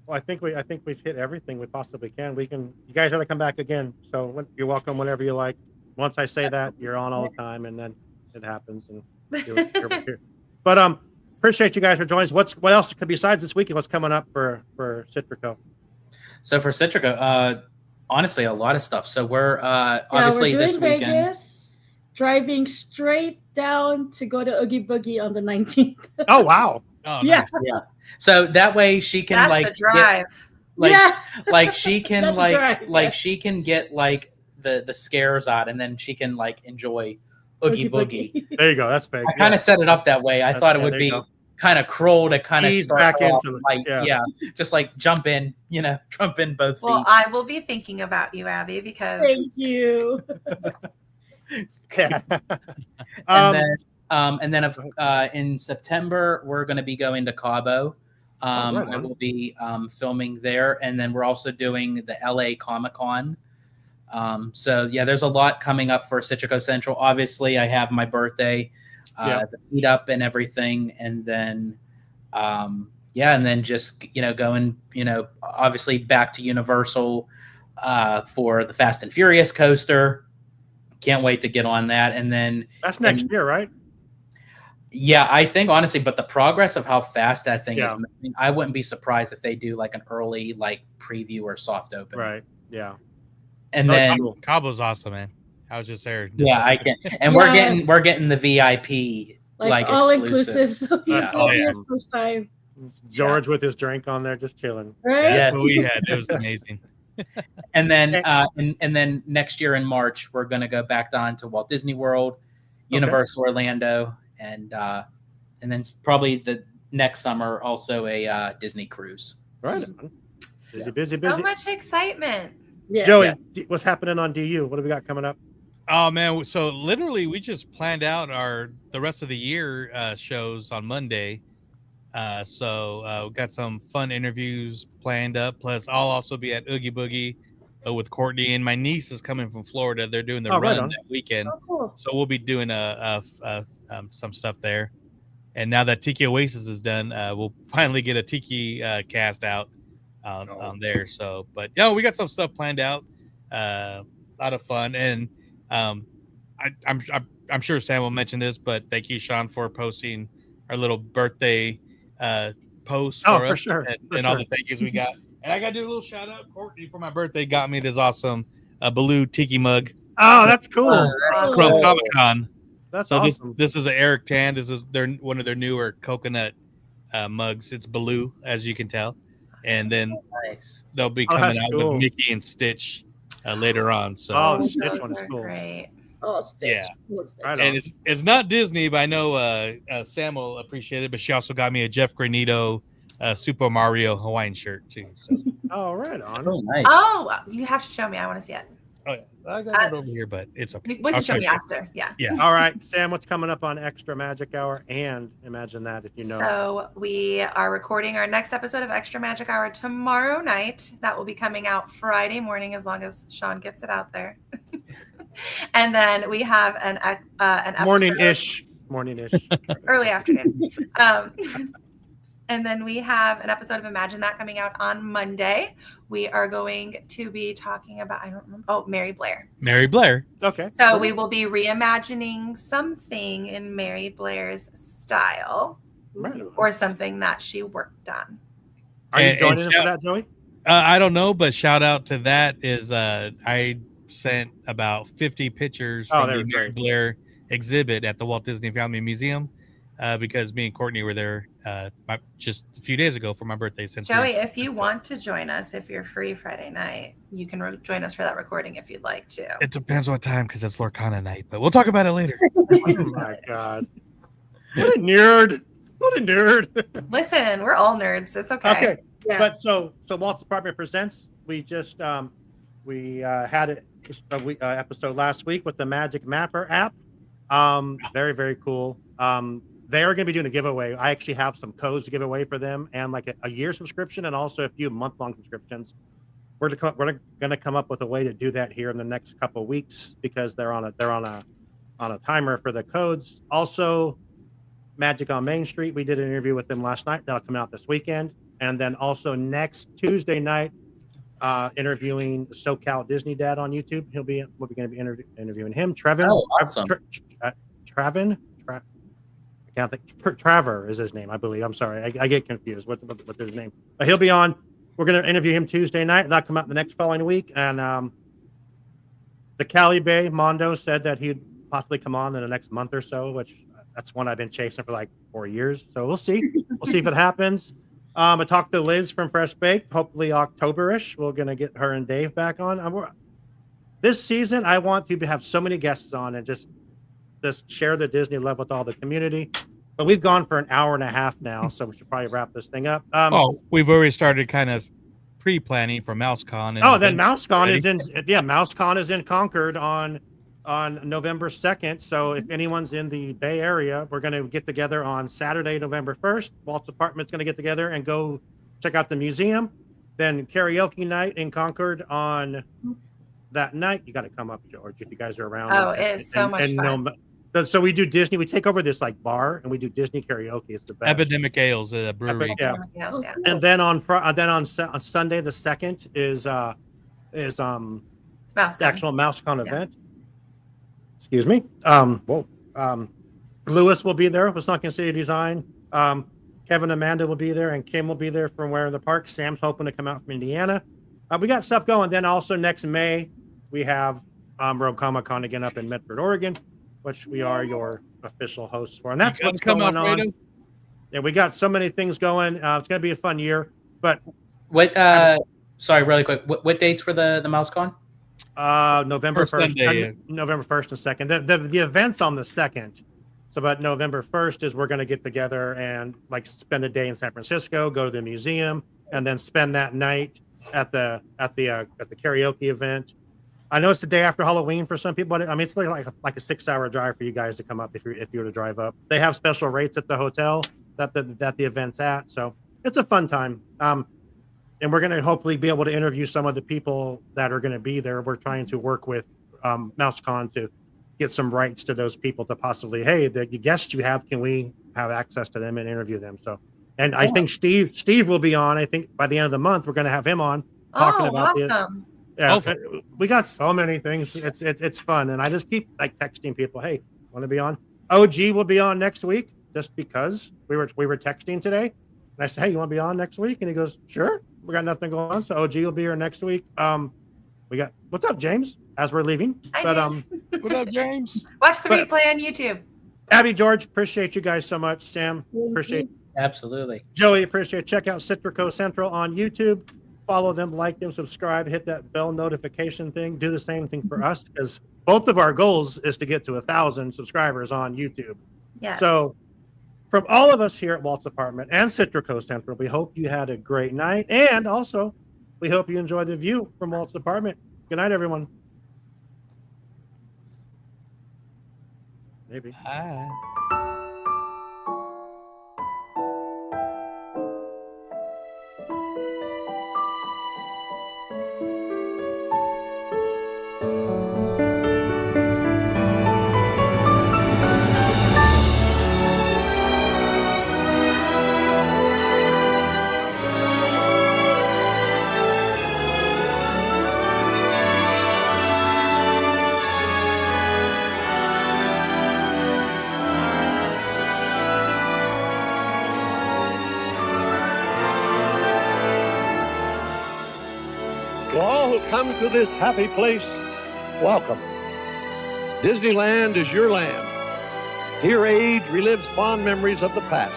Well, I think we've hit everything we possibly can. You guys are to come back again. So you're welcome whenever you like. Once I say that, you're on all the time, and then it happens. And you're here. But appreciate you guys for joining us. What else could besides this weekend? What's coming up for Citrico? So for Citrico, honestly, a lot of stuff. So we're obviously we're doing this weekend. Vegas, driving straight down to go to Oogie Boogie on the 19th. Oh wow! Oh, yeah, nice. Yeah. So that way she can That's like a drive. Like she can That's a drive, yes. she can get like the scares out, and then she can like enjoy Oogie Boogie. There you go. That's big. I kind of set it up that way. I thought it would be kind of cruel to kind of start back off into like just like jump in both feet. Well, I will be thinking about you, Abby, because thank you. And then in September we're going to be going to Cabo. I will be filming there, and then we're also doing the LA Comic-Con. So yeah, there's a lot coming up for Citrico Central. Obviously, I have my birthday, the meetup and everything, and then and then just going obviously back to Universal for the Fast and Furious coaster. Can't wait to get on that, and then that's next year, right? Yeah, I think honestly, but the progress of how fast that thing is moving, I wouldn't be surprised if they do like an early like preview or soft open. Right. Yeah. And then Cabo's awesome, man. I was just there. I can, and we're getting the VIP like all exclusive. inclusive. So his first time. George with his drink on there, just chilling. Right. Yes, we had. It was amazing. And then and then next year in March, we're gonna go back down to Walt Disney World, Universal Orlando, and then probably the next summer also a Disney cruise. Right. Busy. So much excitement. Yes. Joey, what's happening on DU? What do we got coming up? Oh man, so literally we just planned out the rest of the year shows on Monday. So we got some fun interviews planned up. Plus, I'll also be at Oogie Boogie with Courtney, and my niece is coming from Florida. They're doing the run that weekend, so we'll be doing some stuff there. And now that Tiki Oasis is done, we'll finally get a Tiki cast out on there. So, but we got some stuff planned out. A lot of fun, and I'm sure Sam will mention this, but thank you, Sean, for posting our little birthday post for us sure. and all the thank yous we got. And I got to do a little shout out. Courtney, for my birthday, got me this awesome Baloo Tiki mug. Oh, that's cool. From Comic Con. That's so awesome. This is an Eric Tan. This is one of their newer coconut mugs. It's Baloo, as you can tell, and then they'll be coming out with Mickey and Stitch later on. So the Stitch one is cool. Great. Oh, Stitch. Yeah. Right And it's not Disney, but I know Sam will appreciate it. But she also got me a Jeff Granito Super Mario Hawaiian shirt too. So. Oh, right on. Oh, nice. Oh, you have to show me. I want to see it. Oh yeah, I got it over here, but it's okay. We can show me after. Yeah. Yeah. All right, Sam, what's coming up on Extra Magic Hour? And imagine that if you know. So we are recording our next episode of Extra Magic Hour tomorrow night. That will be coming out Friday morning, as long as Sean gets it out there. And then we have an episode, morning-ish, early afternoon. And then we have an episode of Imagine That coming out on Monday. We are going to be talking about, I don't remember. Oh, Mary Blair. Mary Blair. Okay. So we will be reimagining something in Mary Blair's style, or something that she worked on. Are you joining us for that, Joey? I don't know, but shout out to that is I sent about 50 pictures from the Mary Blair exhibit at the Walt Disney Family Museum. Because me and Courtney were there just a few days ago for my birthday. Joey, if you want to join us, if you're free Friday night, you can join us for that recording if you'd like to. It depends what time, because it's Lorcana night, but we'll talk about it later. Oh my God. What a nerd. What a nerd. Listen, we're all nerds. It's okay. Okay. Yeah. But so Walt's Apartment Presents, we just had an episode last week with the Magic Mapper app. Very, very cool. They are going to be doing a giveaway. I actually have some codes to give away for them, and like a year subscription, and also a few month-long subscriptions. We're going to come up with a way to do that here in the next couple of weeks, because they're on a timer for the codes. Also, Magic on Main Street. We did an interview with them last night. That'll come out this weekend, and then also next Tuesday night, interviewing SoCal Disney Dad on YouTube. We're going to be interviewing him. Trevin. Oh, awesome. Trevin. I can't think. Trevor is his name, I believe. I'm sorry, I get confused. What's his name? But he'll be on. We're going to interview him Tuesday night. That'll come out the next following week. And the Cali Bay Mondo said that he'd possibly come on in the next month or so, which that's one I've been chasing for like 4 years. So we'll see. We'll see if it happens. I talked to Liz from Fresh Baked. Hopefully October-ish, we're going to get her and Dave back on. This season, I want to have so many guests on and just share the Disney love with all the community. But we've gone for an hour and a half now, so we should probably wrap this thing up. We've already started kind of pre-planning for MouseCon. Then MouseCon is in. Yeah, MouseCon is in Concord on November 2nd. So if anyone's in the Bay Area, we're going to get together on Saturday, November 1st. Walt's Apartment's going to get together and go check out the museum. Then karaoke night in Concord on that night. You got to come up, George, if you guys are around. Oh, it's so much fun. So we do Disney. We take over this like bar and we do Disney karaoke. It's the best. Epidemic Ales, brewery. Yeah. And then on Sunday the 2nd is the actual MouseCon event. Excuse me. Lewis will be there with Sunken City Design. Kevin and Amanda will be there, and Kim will be there from Where in the Park. Sam's hoping to come out from Indiana. We got stuff going. Then also next May we have Rogue Comic Con again up in Medford, Oregon, which we are your official hosts for. And that's what's going on. Yeah, we got so many things going. It's going to be a fun year. But sorry, really quick. What dates for the MouseCon? November 1st. November 1st and 2nd. The event's on the 2nd. So but November 1st is we're going to get together and like spend a day in San Francisco, go to the museum, and then spend that night at the karaoke event. I know it's the day after Halloween for some people, but I mean it's like a 6-hour drive for you guys to come up if you were to drive up. They have special rates at the hotel that the event's at, so it's a fun time. And we're going to hopefully be able to interview some of the people that are going to be there. We're trying to work with MouseCon to get some rights to those people to possibly, hey, the guests you have, can we have access to them and interview them? So, and I think Steve will be on. I think by the end of the month we're going to have him on talking about awesome. We got so many things. It's fun, and I just keep like texting people, hey, want to be on? OG will be on next week, just because we were texting today, and I said, hey, you want to be on next week? And he goes, sure. We got nothing going on, so OG will be here next week. we got what's up, James? As we're leaving, Hi, James. What up, James? Watch the replay on YouTube. Abby, George, appreciate you guys so much. Sam, appreciate. Absolutely. Joey, appreciate it. Check out Citrico Central on YouTube. Follow them, like them, subscribe, hit that bell notification thing. Do the same thing for us, because both of our goals is to get to 1,000 subscribers on YouTube. Yeah. So from all of us here at Walt's Apartment and Citrico Central, we hope you had a great night. And also, we hope you enjoy the view from Walt's Apartment. Good night, everyone. Maybe. Bye. To all who come to this happy place, welcome. Disneyland is your land. Here age relives fond memories of the past,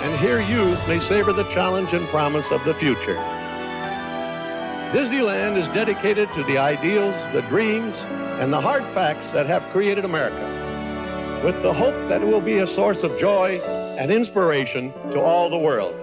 and here youth may savor the challenge and promise of the future. Disneyland is dedicated to the ideals, the dreams, and the hard facts that have created America, with the hope that it will be a source of joy and inspiration to all the world.